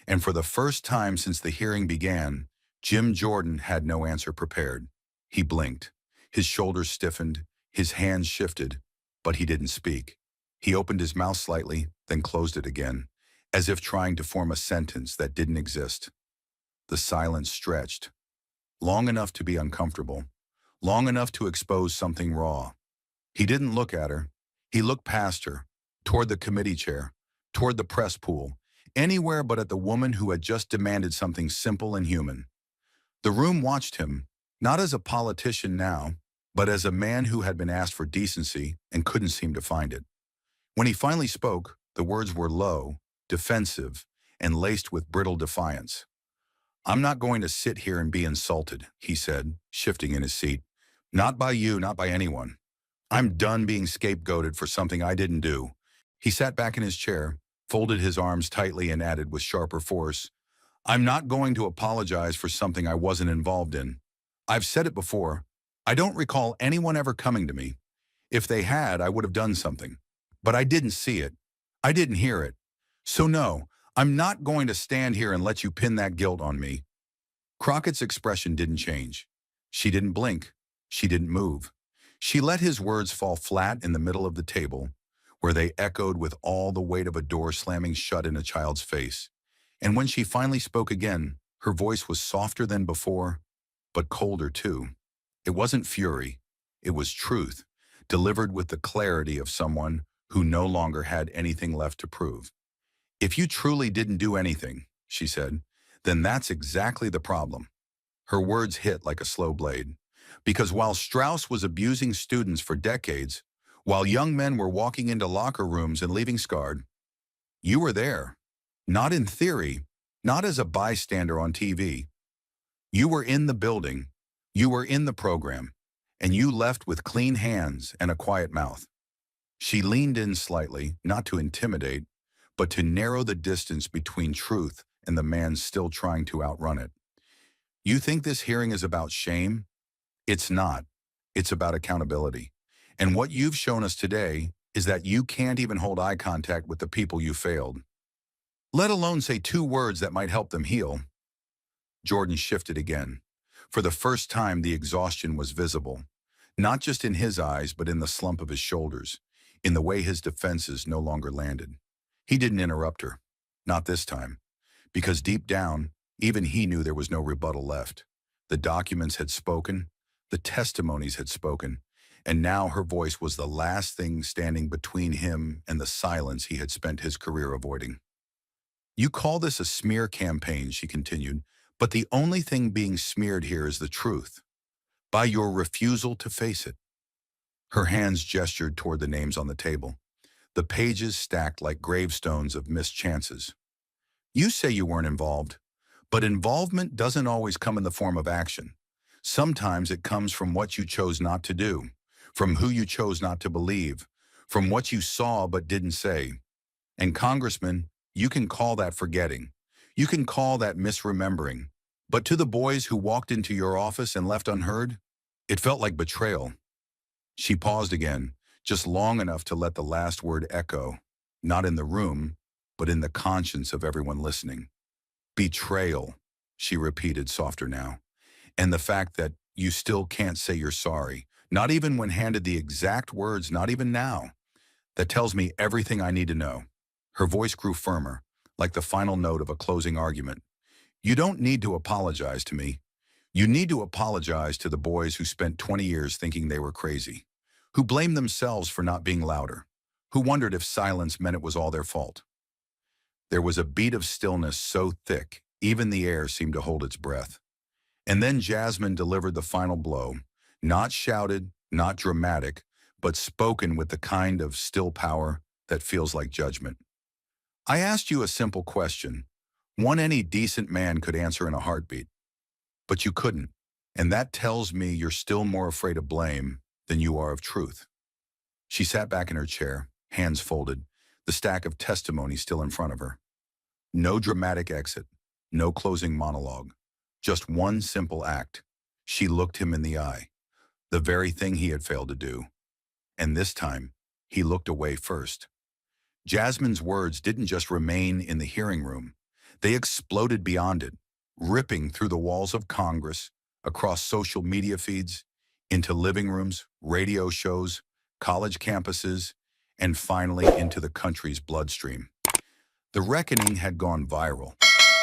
And for the first time since the hearing began, Jim Jordan had no answer prepared. He blinked. His shoulders stiffened, his hands shifted, but he didn't speak. He opened his mouth slightly, then closed it again, as if trying to form a sentence that didn't exist. The silence stretched, long enough to be uncomfortable, long enough to expose something raw. He didn't look at her. He looked past her, toward the committee chair, toward the press pool, anywhere but at the woman who had just demanded something simple and human. The room watched him, not as a politician now, but as a man who had been asked for decency and couldn't seem to find it. When he finally spoke, the words were low, defensive, and laced with brittle defiance. "I'm not going to sit here and be insulted," he said, shifting in his seat. "Not by you, not by anyone. I'm done being scapegoated for something I didn't do." He sat back in his chair, folded his arms tightly, and added with sharper force, "I'm not going to apologize for something I wasn't involved in. I've said it before. I don't recall anyone ever coming to me. If they had, I would have done something. But I didn't see it. I didn't hear it. So no, I'm not going to stand here and let you pin that guilt on me." Crockett's expression didn't change. She didn't blink. She didn't move. She let his words fall flat in the middle of the table, where they echoed with all the weight of a door slamming shut in a child's face. And when she finally spoke again, her voice was softer than before, but colder too. It wasn't fury. It was truth, delivered with the clarity of someone who no longer had anything left to prove. "If you truly didn't do anything," she said, "then that's exactly the problem." Her words hit like a slow blade. Because while Strauss was abusing students for decades, while young men were walking into locker rooms and leaving scarred, you were there. Not in theory, not as a bystander on TV. You were in the building, you were in the program, and you left with clean hands and a quiet mouth. She leaned in slightly, not to intimidate, but to narrow the distance between truth and the man still trying to outrun it. "You think this hearing is about shame? It's not. It's about accountability. And what you've shown us today is that you can't even hold eye contact with the people you failed, let alone say 2 words that might help them heal." Jordan shifted again. For the first time, the exhaustion was visible, not just in his eyes, but in the slump of his shoulders, in the way his defenses no longer landed. He didn't interrupt her. Not this time. Because deep down, even he knew there was no rebuttal left. The documents had spoken, the testimonies had spoken, and now her voice was the last thing standing between him and the silence he had spent his career avoiding. "You call this a smear campaign," she continued, "but the only thing being smeared here is the truth, by your refusal to face it." Her hands gestured toward the names on the table, the pages stacked like gravestones of missed chances. "You say you weren't involved, but involvement doesn't always come in the form of action. Sometimes it comes from what you chose not to do, from who you chose not to believe, from what you saw but didn't say. And Congressman, you can call that forgetting. You can call that misremembering. But to the boys who walked into your office and left unheard, it felt like betrayal." She paused again, just long enough to let the last word echo, not in the room, but in the conscience of everyone listening. "Betrayal," she repeated, softer now. "And the fact that you still can't say you're sorry, not even when handed the exact words, not even now, that tells me everything I need to know." Her voice grew firmer, like the final note of a closing argument. "You don't need to apologize to me. You need to apologize to the boys who spent 20 years thinking they were crazy, who blamed themselves for not being louder, who wondered if silence meant it was all their fault." There was a beat of stillness so thick, even the air seemed to hold its breath. And then Jasmine delivered the final blow, Not shouted, not dramatic, but spoken with the kind of still power that feels like judgment. I asked you a simple question, one any decent man could answer in a heartbeat, but you couldn't. And that tells me you're still more afraid of blame than you are of truth. She sat back in her chair, hands folded, the stack of testimony still in front of her. No dramatic exit, no closing monologue, just one simple act. She looked him in the eye, the very thing he had failed to do. And this time, he looked away first. Jasmine's words didn't just remain in the hearing room. They exploded beyond it, ripping through the walls of Congress, across social media feeds, into living rooms, radio shows, college campuses, and finally into the country's bloodstream. The reckoning had gone viral.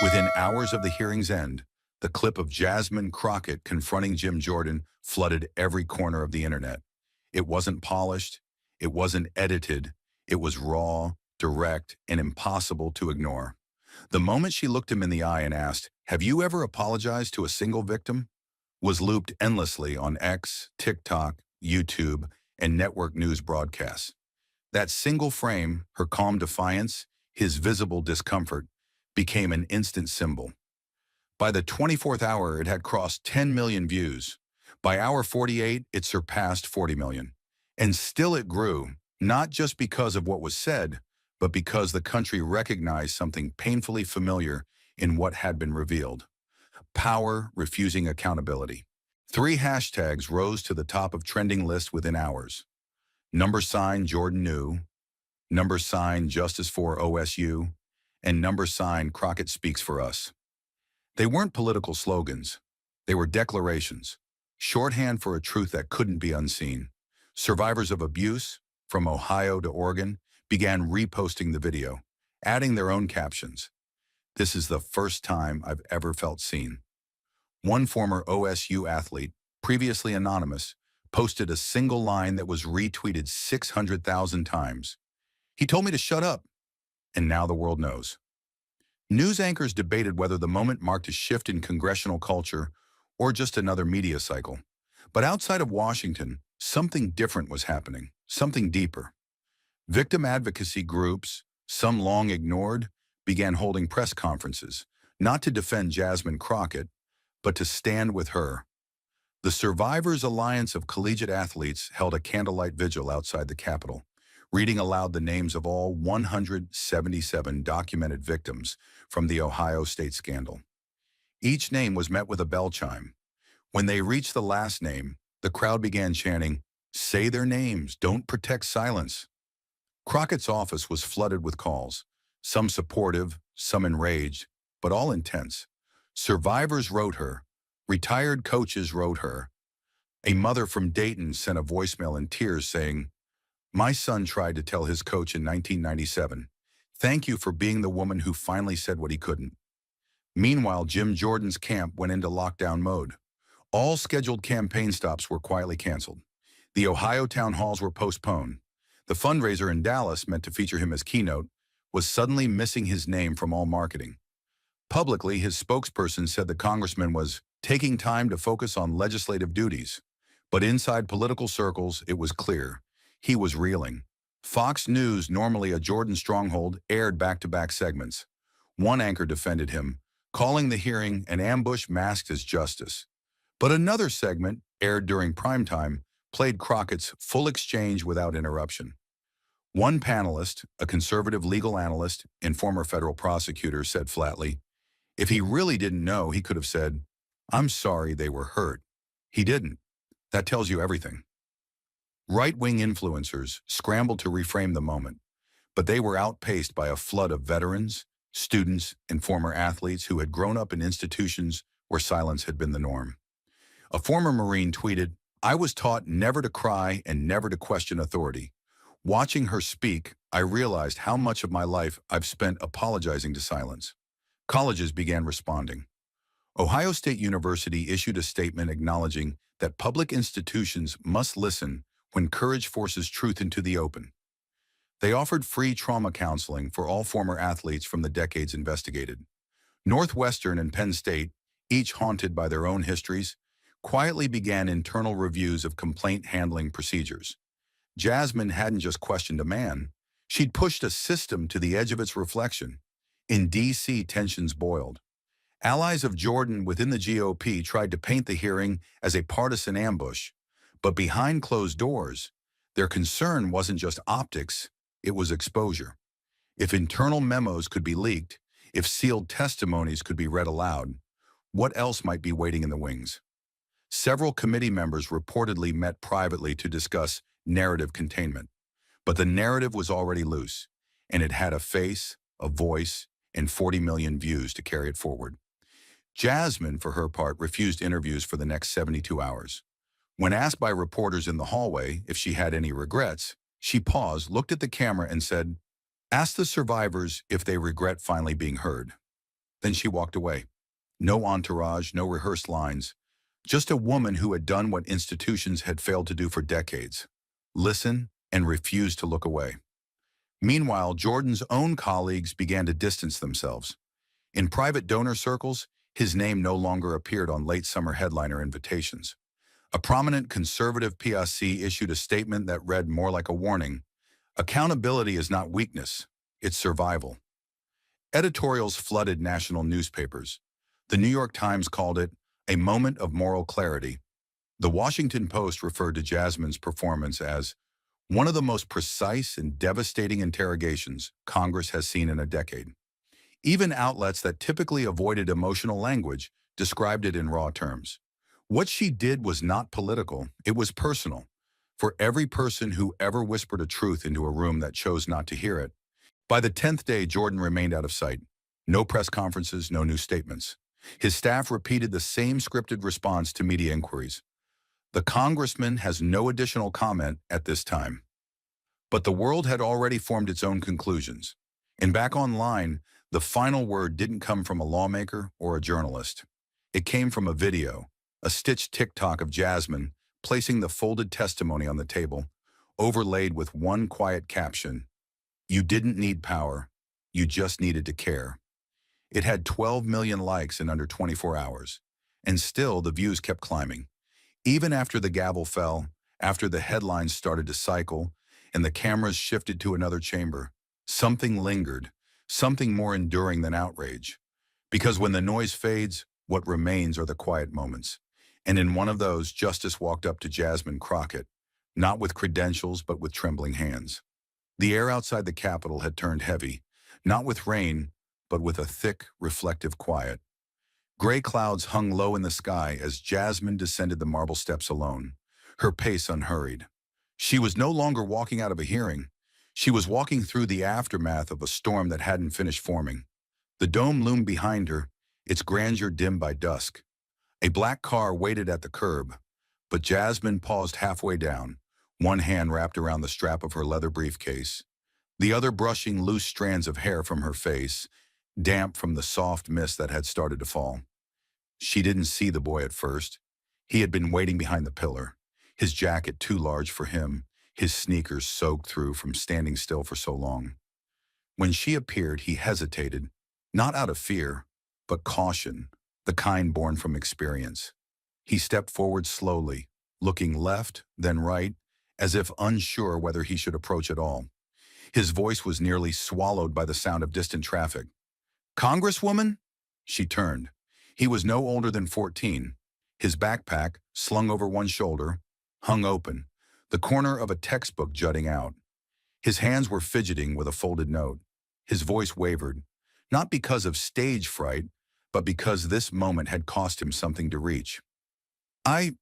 Within hours of the hearing's end, the clip of Jasmine Crockett confronting Jim Jordan flooded every corner of the internet. It wasn't polished, it wasn't edited, it was raw, direct, and impossible to ignore. The moment she looked him in the eye and asked, "Have you ever apologized to a single victim?" was looped endlessly on X, TikTok, YouTube, and network news broadcasts. That single frame, her calm defiance, his visible discomfort, became an instant symbol. By the 24th hour, it had crossed 10 million views. By hour 48, it surpassed 40 million. And still it grew, not just because of what was said, but because the country recognized something painfully familiar in what had been revealed. Power refusing accountability. 3 hashtags rose to the top of trending lists within hours. #, Jordan knew, #, Justice for OSU, and #, Crockett speaks for us. They weren't political slogans. They were declarations, shorthand for a truth that couldn't be unseen. Survivors of abuse, from Ohio to Oregon, began reposting the video, adding their own captions. "This is the first time I've ever felt seen." One former OSU athlete, previously anonymous, posted a single line that was retweeted 600,000 times. "He told me to shut up, and now the world knows." News anchors debated whether the moment marked a shift in congressional culture or just another media cycle. But outside of Washington, something different was happening, something deeper. Victim advocacy groups, some long ignored, began holding press conferences, not to defend Jasmine Crockett, but to stand with her. The Survivors Alliance of Collegiate Athletes held a candlelight vigil outside the Capitol, reading aloud the names of all 177 documented victims from the Ohio State scandal. Each name was met with a bell chime. When they reached the last name, the crowd began chanting, "Say their names, don't protect silence." Crockett's office was flooded with calls, some supportive, some enraged, but all intense. Survivors wrote her. Retired coaches wrote her. A mother from Dayton sent a voicemail in tears saying, "My son tried to tell his coach in 1997, 'Thank you for being the woman who finally said what he couldn't.'" Meanwhile, Jim Jordan's camp went into lockdown mode. All scheduled campaign stops were quietly canceled. The Ohio town halls were postponed. The fundraiser in Dallas, meant to feature him as keynote, was suddenly missing his name from all marketing. Publicly, his spokesperson said the congressman was taking time to focus on legislative duties. But inside political circles, it was clear. He was reeling. Fox News, normally a Jordan stronghold, aired back-to-back segments. One anchor defended him, calling the hearing an ambush masked as justice. But another segment, aired during primetime, played Crockett's full exchange without interruption. One panelist, a conservative legal analyst and former federal prosecutor, said flatly, if he really didn't know, he could have said, "I'm sorry they were hurt." He didn't. That tells you everything. Right-wing influencers scrambled to reframe the moment, but they were outpaced by a flood of veterans, students, and former athletes who had grown up in institutions where silence had been the norm. A former Marine tweeted, "I was taught never to cry and never to question authority. Watching her speak, I realized how much of my life I've spent apologizing to silence." Colleges began responding. Ohio State University issued a statement acknowledging that public institutions must listen when courage forces truth into the open. They offered free trauma counseling for all former athletes from the decades investigated. Northwestern and Penn State, each haunted by their own histories, quietly began internal reviews of complaint handling procedures. Jasmine hadn't just questioned a man. She'd pushed a system to the edge of its reflection. In D.C., tensions boiled. Allies of Jordan within the GOP tried to paint the hearing as a partisan ambush, but behind closed doors, their concern wasn't just optics, it was exposure. If internal memos could be leaked, if sealed testimonies could be read aloud, what else might be waiting in the wings? Several committee members reportedly met privately to discuss narrative containment, but the narrative was already loose, and it had a face, a voice, and 40 million views to carry it forward. Jasmine, for her part, refused interviews for the next 72 hours. When asked by reporters in the hallway if she had any regrets, she paused, looked at the camera, and said, "Ask the survivors if they regret finally being heard." Then she walked away. No entourage, no rehearsed lines. Just a woman who had done what institutions had failed to do for decades. Listen and refuse to look away. Meanwhile, Jordan's own colleagues began to distance themselves. In private donor circles, his name no longer appeared on late summer headliner invitations. A prominent conservative PSC issued a statement that read more like a warning. Accountability is not weakness, it's survival. Editorials flooded national newspapers. The New York Times called it a moment of moral clarity. The Washington Post referred to Jasmine's performance as one of the most precise and devastating interrogations Congress has seen in a decade. Even outlets that typically avoided emotional language described it in raw terms. What she did was not political, it was personal. For every person who ever whispered a truth into a room that chose not to hear it. By the 10th day, Jordan remained out of sight. No press conferences, no new statements. His staff repeated the same scripted response to media inquiries. The congressman has no additional comment at this time. But the world had already formed its own conclusions. And back online, the final word didn't come from a lawmaker or a journalist. It came from a video, a stitched TikTok of Jasmine placing the folded testimony on the table, overlaid with one quiet caption: "You didn't need power, you just needed to care." It had 12 million likes in under 24 hours, and still the views kept climbing. Even after the gavel fell, after the headlines started to cycle, and the cameras shifted to another chamber, something lingered, something more enduring than outrage. Because when the noise fades, what remains are the quiet moments. And in one of those, justice walked up to Jasmine Crockett, not with credentials, but with trembling hands. The air outside the Capitol had turned heavy, not with rain, but with a thick, reflective quiet. Gray clouds hung low in the sky as Jasmine descended the marble steps alone, her pace unhurried. She was no longer walking out of a hearing. She was walking through the aftermath of a storm that hadn't finished forming. The dome loomed behind her, its grandeur dimmed by dusk. A black car waited at the curb, but Jasmine paused halfway down, one hand wrapped around the strap of her leather briefcase, the other brushing loose strands of hair from her face, damp from the soft mist that had started to fall. She didn't see the boy at first. He had been waiting behind the pillar, his jacket too large for him, his sneakers soaked through from standing still for so long. When she appeared, he hesitated, not out of fear, but caution, the kind born from experience. He stepped forward slowly, looking left, then right, as if unsure whether he should approach at all. His voice was nearly swallowed by the sound of distant traffic. "Congresswoman?" She turned. He was no older than 14. His backpack, slung over one shoulder, hung open, the corner of a textbook jutting out. His hands were fidgeting with a folded note. His voice wavered, not because of stage fright, but because this moment had cost him something to reach. I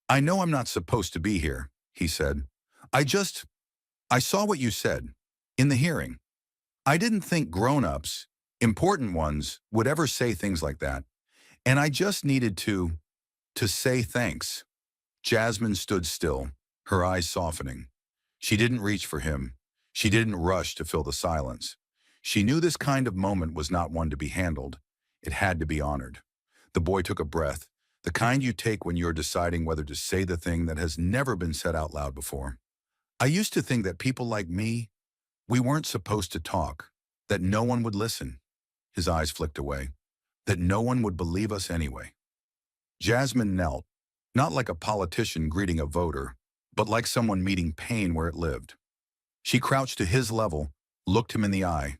know I'm not supposed to be here," he said. I saw what you said, in the hearing. I didn't think grown-ups, important ones, would ever say things like that. And I just needed to say thanks." Jasmine stood still, her eyes softening. She didn't reach for him. She didn't rush to fill the silence. She knew this kind of moment was not one to be handled. It had to be honored. The boy took a breath, the kind you take when you're deciding whether to say the thing that has never been said out loud before. "I used to think that people like me, we weren't supposed to talk, that no one would listen." His eyes flicked away. "That no one would believe us anyway." Jasmine knelt, not like a politician greeting a voter, but like someone meeting pain where it lived. She crouched to his level, looked him in the eye,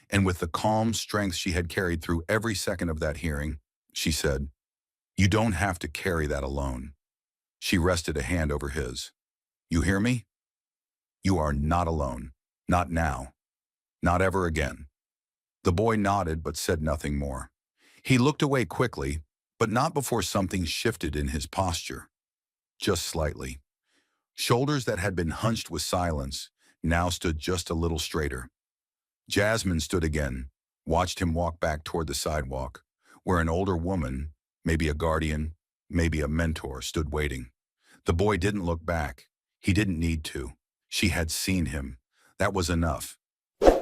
and with the calm strength she had carried through every second of that hearing, she said, "You don't have to carry that alone." She rested a hand over his. "You hear me? You are not alone. Not now. Not ever again." The boy nodded but said nothing more. He looked away quickly, but not before something shifted in his posture. Just slightly. Shoulders that had been hunched with silence now stood just a little straighter. Jasmine stood again, watched him walk back toward the sidewalk, where an older woman, maybe a guardian, maybe a mentor, stood waiting. The boy didn't look back. He didn't need to. She had seen him. That was enough.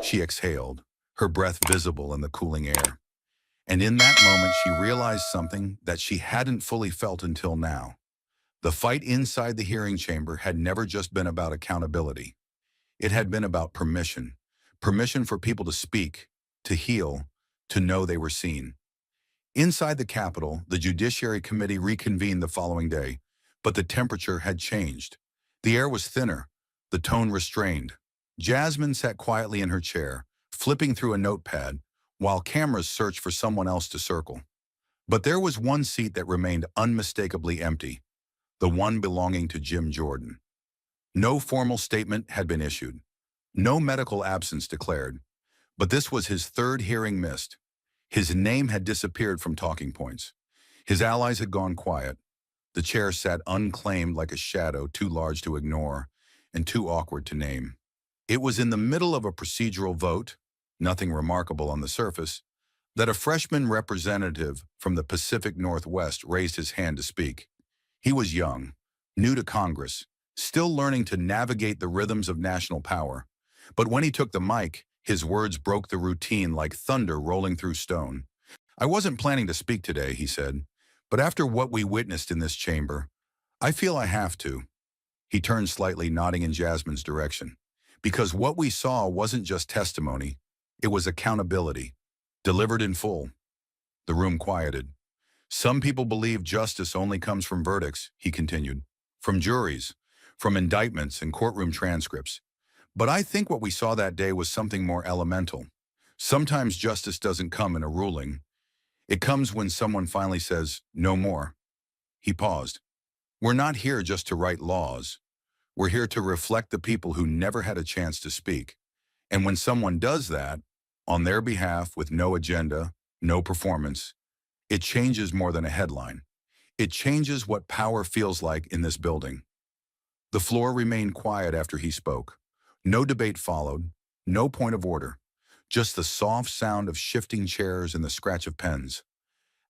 She exhaled, her breath visible in the cooling air. And in that moment, she realized something that she hadn't fully felt until now. The fight inside the hearing chamber had never just been about accountability. It had been about permission. Permission for people to speak, to heal, to know they were seen. Inside the Capitol, the Judiciary Committee reconvened the following day, but the temperature had changed. The air was thinner, the tone restrained. Jasmine sat quietly in her chair, flipping through a notepad, while cameras searched for someone else to circle. But there was one seat that remained unmistakably empty, the one belonging to Jim Jordan. No formal statement had been issued. No medical absence declared. But this was his third hearing missed. His name had disappeared from talking points. His allies had gone quiet. The chair sat unclaimed like a shadow too large to ignore and too awkward to name. It was in the middle of a procedural vote, nothing remarkable on the surface, that a freshman representative from the Pacific Northwest raised his hand to speak. He was young, new to Congress, still learning to navigate the rhythms of national power. But when he took the mic, his words broke the routine like thunder rolling through stone. "I wasn't planning to speak today," he said, "but after what we witnessed in this chamber, I feel I have to." He turned slightly, nodding in Jasmine's direction. Because what we saw wasn't just testimony, it was accountability, delivered in full. The room quieted. "Some people believe justice only comes from verdicts," he continued, "from juries, from indictments and courtroom transcripts. But I think what we saw that day was something more elemental. Sometimes justice doesn't come in a ruling. It comes when someone finally says, 'No more.'" He paused. "We're not here just to write laws. We're here to reflect the people who never had a chance to speak. And when someone does that, on their behalf with no agenda, no performance, it changes more than a headline. It changes what power feels like in this building." The floor remained quiet after he spoke. No debate followed, no point of order, just the soft sound of shifting chairs and the scratch of pens.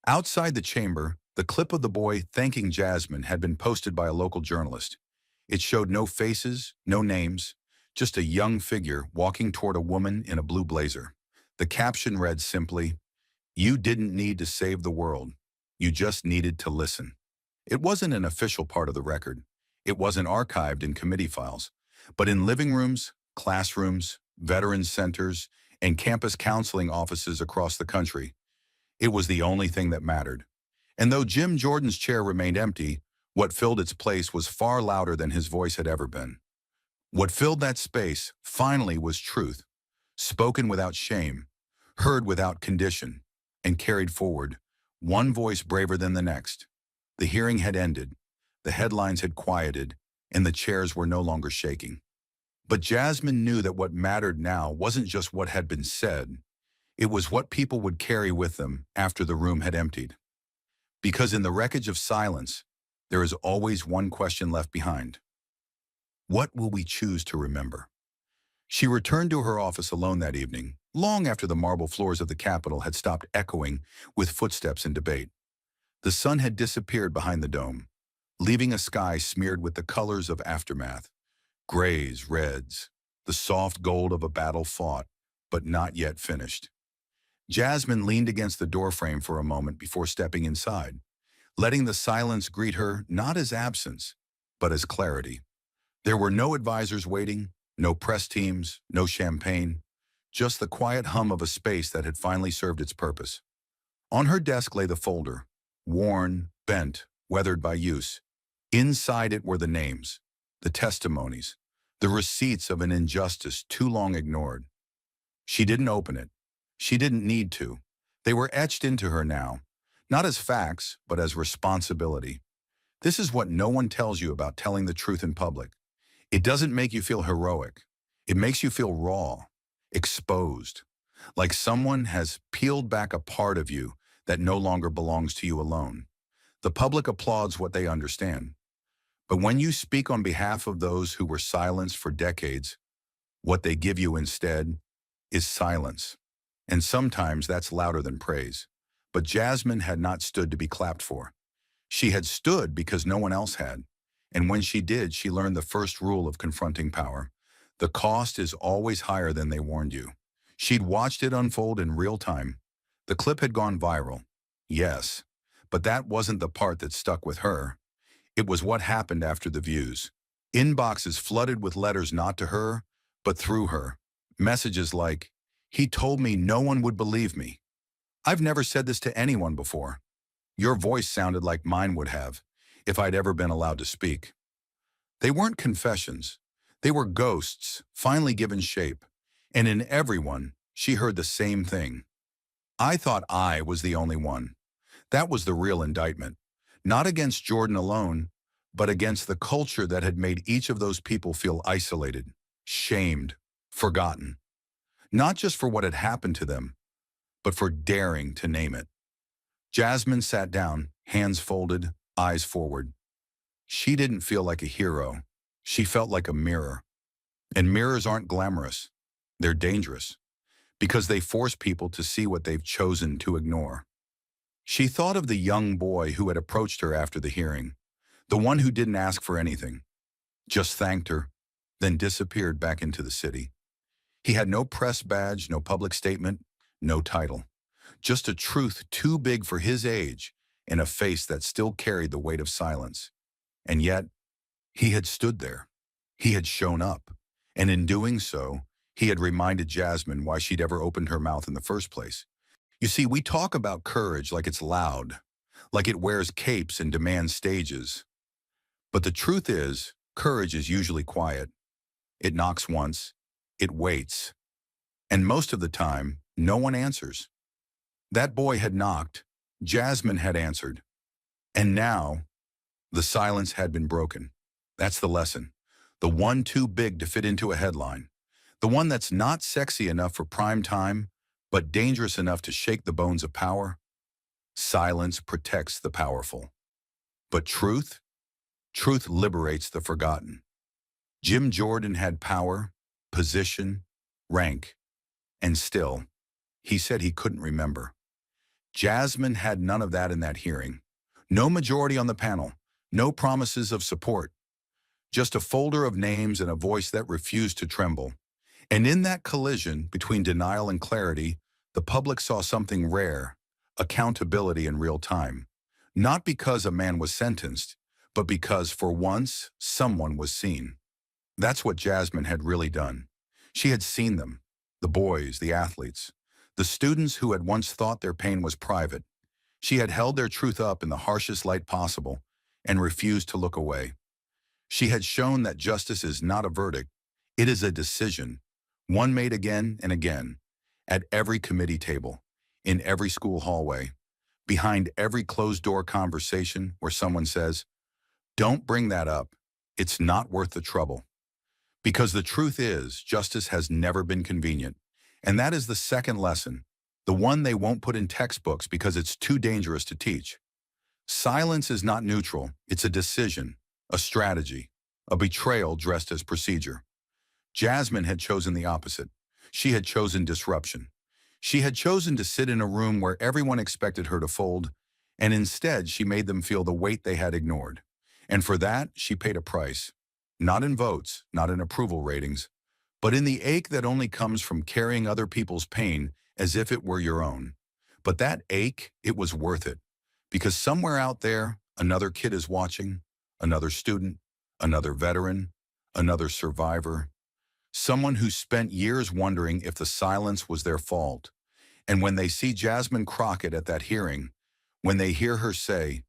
Outside the chamber, the clip of the boy thanking Jasmine had been posted by a local journalist. It showed no faces, no names, just a young figure walking toward a woman in a blue blazer. The caption read simply, "You didn't need to save the world. You just needed to listen." It wasn't an official part of the record. It wasn't archived in committee files. But in living rooms, classrooms, veterans centers, and campus counseling offices across the country, it was the only thing that mattered. And though Jim Jordan's chair remained empty, what filled its place was far louder than his voice had ever been. What filled that space, finally, was truth, spoken without shame, heard without condition, and carried forward, one voice braver than the next. The hearing had ended, the headlines had quieted, and the chairs were no longer shaking. But Jasmine knew that what mattered now wasn't just what had been said, it was what people would carry with them after the room had emptied. Because in the wreckage of silence, there is always one question left behind. What will we choose to remember? She returned to her office alone that evening, long after the marble floors of the Capitol had stopped echoing with footsteps and debate. The sun had disappeared behind the dome, leaving a sky smeared with the colors of aftermath. Grays, reds, the soft gold of a battle fought, but not yet finished. Jasmine leaned against the doorframe for a moment before stepping inside, letting the silence greet her not as absence, but as clarity. There were no advisors waiting, no press teams, no champagne, just the quiet hum of a space that had finally served its purpose. On her desk lay the folder, worn, bent, weathered by use. Inside it were the names, the testimonies, the receipts of an injustice too long ignored. She didn't open it. She didn't need to. They were etched into her now, not as facts, but as responsibility. This is what no one tells you about telling the truth in public. It doesn't make you feel heroic. It makes you feel raw, exposed, like someone has peeled back a part of you that no longer belongs to you alone. The public applauds what they understand. But when you speak on behalf of those who were silenced for decades, what they give you instead is silence. And sometimes that's louder than praise. But Jasmine had not stood to be clapped for. She had stood because no one else had. And when she did, she learned the first rule of confronting power. The cost is always higher than they warned you. She'd watched it unfold in real time. The clip had gone viral. Yes, but that wasn't the part that stuck with her. It was what happened after the views. Inboxes flooded with letters not to her, but through her. Messages like, "He told me no one would believe me. I've never said this to anyone before. Your voice sounded like mine would have, if I'd ever been allowed to speak." They weren't confessions. They were ghosts, finally given shape. And in everyone, she heard the same thing. "I thought I was the only one." That was the real indictment. Not against Jordan alone, but against the culture that had made each of those people feel isolated, shamed, forgotten. Not just for what had happened to them, but for daring to name it. Jasmine sat down, hands folded, eyes forward. She didn't feel like a hero. She felt like a mirror. And mirrors aren't glamorous. They're dangerous, because they force people to see what they've chosen to ignore. She thought of the young boy who had approached her after the hearing, the one who didn't ask for anything, just thanked her, then disappeared back into the city. He had no press badge, no public statement, no title, just a truth too big for his age and a face that still carried the weight of silence. And yet, he had stood there. He had shown up. And in doing so, he had reminded Jasmine why she'd ever opened her mouth in the first place. You see, we talk about courage like it's loud, like it wears capes and demands stages. But the truth is, courage is usually quiet. It knocks once, it waits. And most of the time, no one answers. That boy had knocked, Jasmine had answered. And now, the silence had been broken. That's the lesson. The one too big to fit into a headline. The one that's not sexy enough for prime time, but dangerous enough to shake the bones of power. Silence protects the powerful. But truth? Truth liberates the forgotten. Jim Jordan had power, position, rank, and still, he said he couldn't remember. Jasmine had none of that in that hearing. No majority on the panel, no promises of support. Just a folder of names and a voice that refused to tremble. And in that collision between denial and clarity, the public saw something rare, accountability in real time. Not because a man was sentenced, but because for once, someone was seen. That's what Jasmine had really done. She had seen them, the boys, the athletes, the students who had once thought their pain was private. She had held their truth up in the harshest light possible and refused to look away. She had shown that justice is not a verdict, it is a decision, one made again and again, at every committee table, in every school hallway, behind every closed-door conversation where someone says, "Don't bring that up, it's not worth the trouble." Because the truth is, justice has never been convenient. And that is the second lesson, the one they won't put in textbooks because it's too dangerous to teach. Silence is not neutral, it's a decision, a strategy, a betrayal dressed as procedure. Jasmine had chosen the opposite. She had chosen disruption. She had chosen to sit in a room where everyone expected her to fold, and instead she made them feel the weight they had ignored. And for that, she paid a price. Not in votes, not in approval ratings, but in the ache that only comes from carrying other people's pain as if it were your own. But that ache, it was worth it. Because somewhere out there, another kid is watching, another student, another veteran, another survivor, someone who spent years wondering if the silence was their fault. And when they see Jasmine Crockett at that hearing, when they hear her say,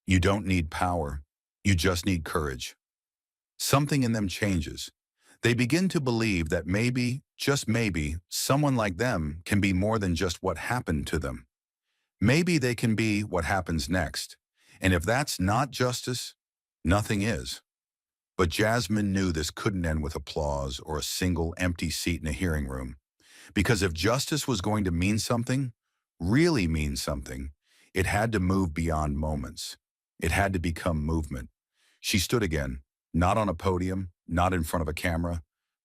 You don't need power. You just need courage. Something in them changes. They begin to believe that maybe, just maybe, someone like them can be more than just what happened to them. Maybe they can be what happens next. And if that's not justice, nothing is. But Jasmine knew this couldn't end with applause or a single empty seat in a hearing room. Because if justice was going to mean something, really mean something, it had to move beyond moments. It had to become movement. She stood again, not on a podium, not in front of a camera,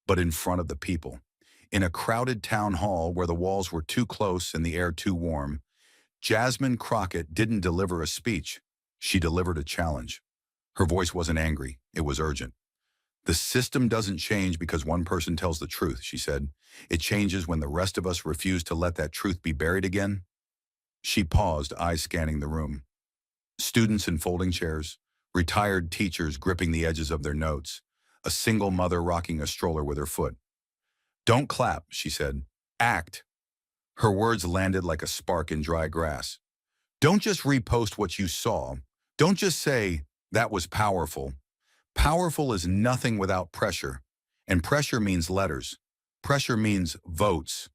but in front of the people. In a crowded town hall where the walls were too close and the air too warm, Jasmine Crockett didn't deliver a speech. She delivered a challenge. Her voice wasn't angry. It was urgent. The system doesn't change because one person tells the truth, she said. It changes when the rest of us refuse to let that truth be buried again. She paused, eyes scanning the room. Students in folding chairs, retired teachers gripping the edges of their notes, a single mother rocking a stroller with her foot. Don't clap, she said. Act. Her words landed like a spark in dry grass. Don't just repost what you saw. Don't just say, that was powerful. Powerful is nothing without pressure. And pressure means letters. Pressure means votes.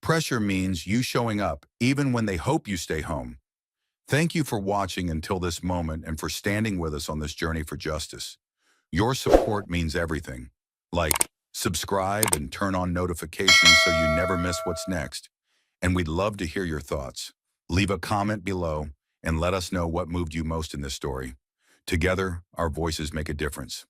Pressure means you showing up, even when they hope you stay home. Thank you for watching until this moment and for standing with us on this journey for justice. Your support means everything. Like, subscribe and turn on notifications so you never miss what's next. And we'd love to hear your thoughts. Leave a comment below and let us know what moved you most in this story. Together, our voices make a difference.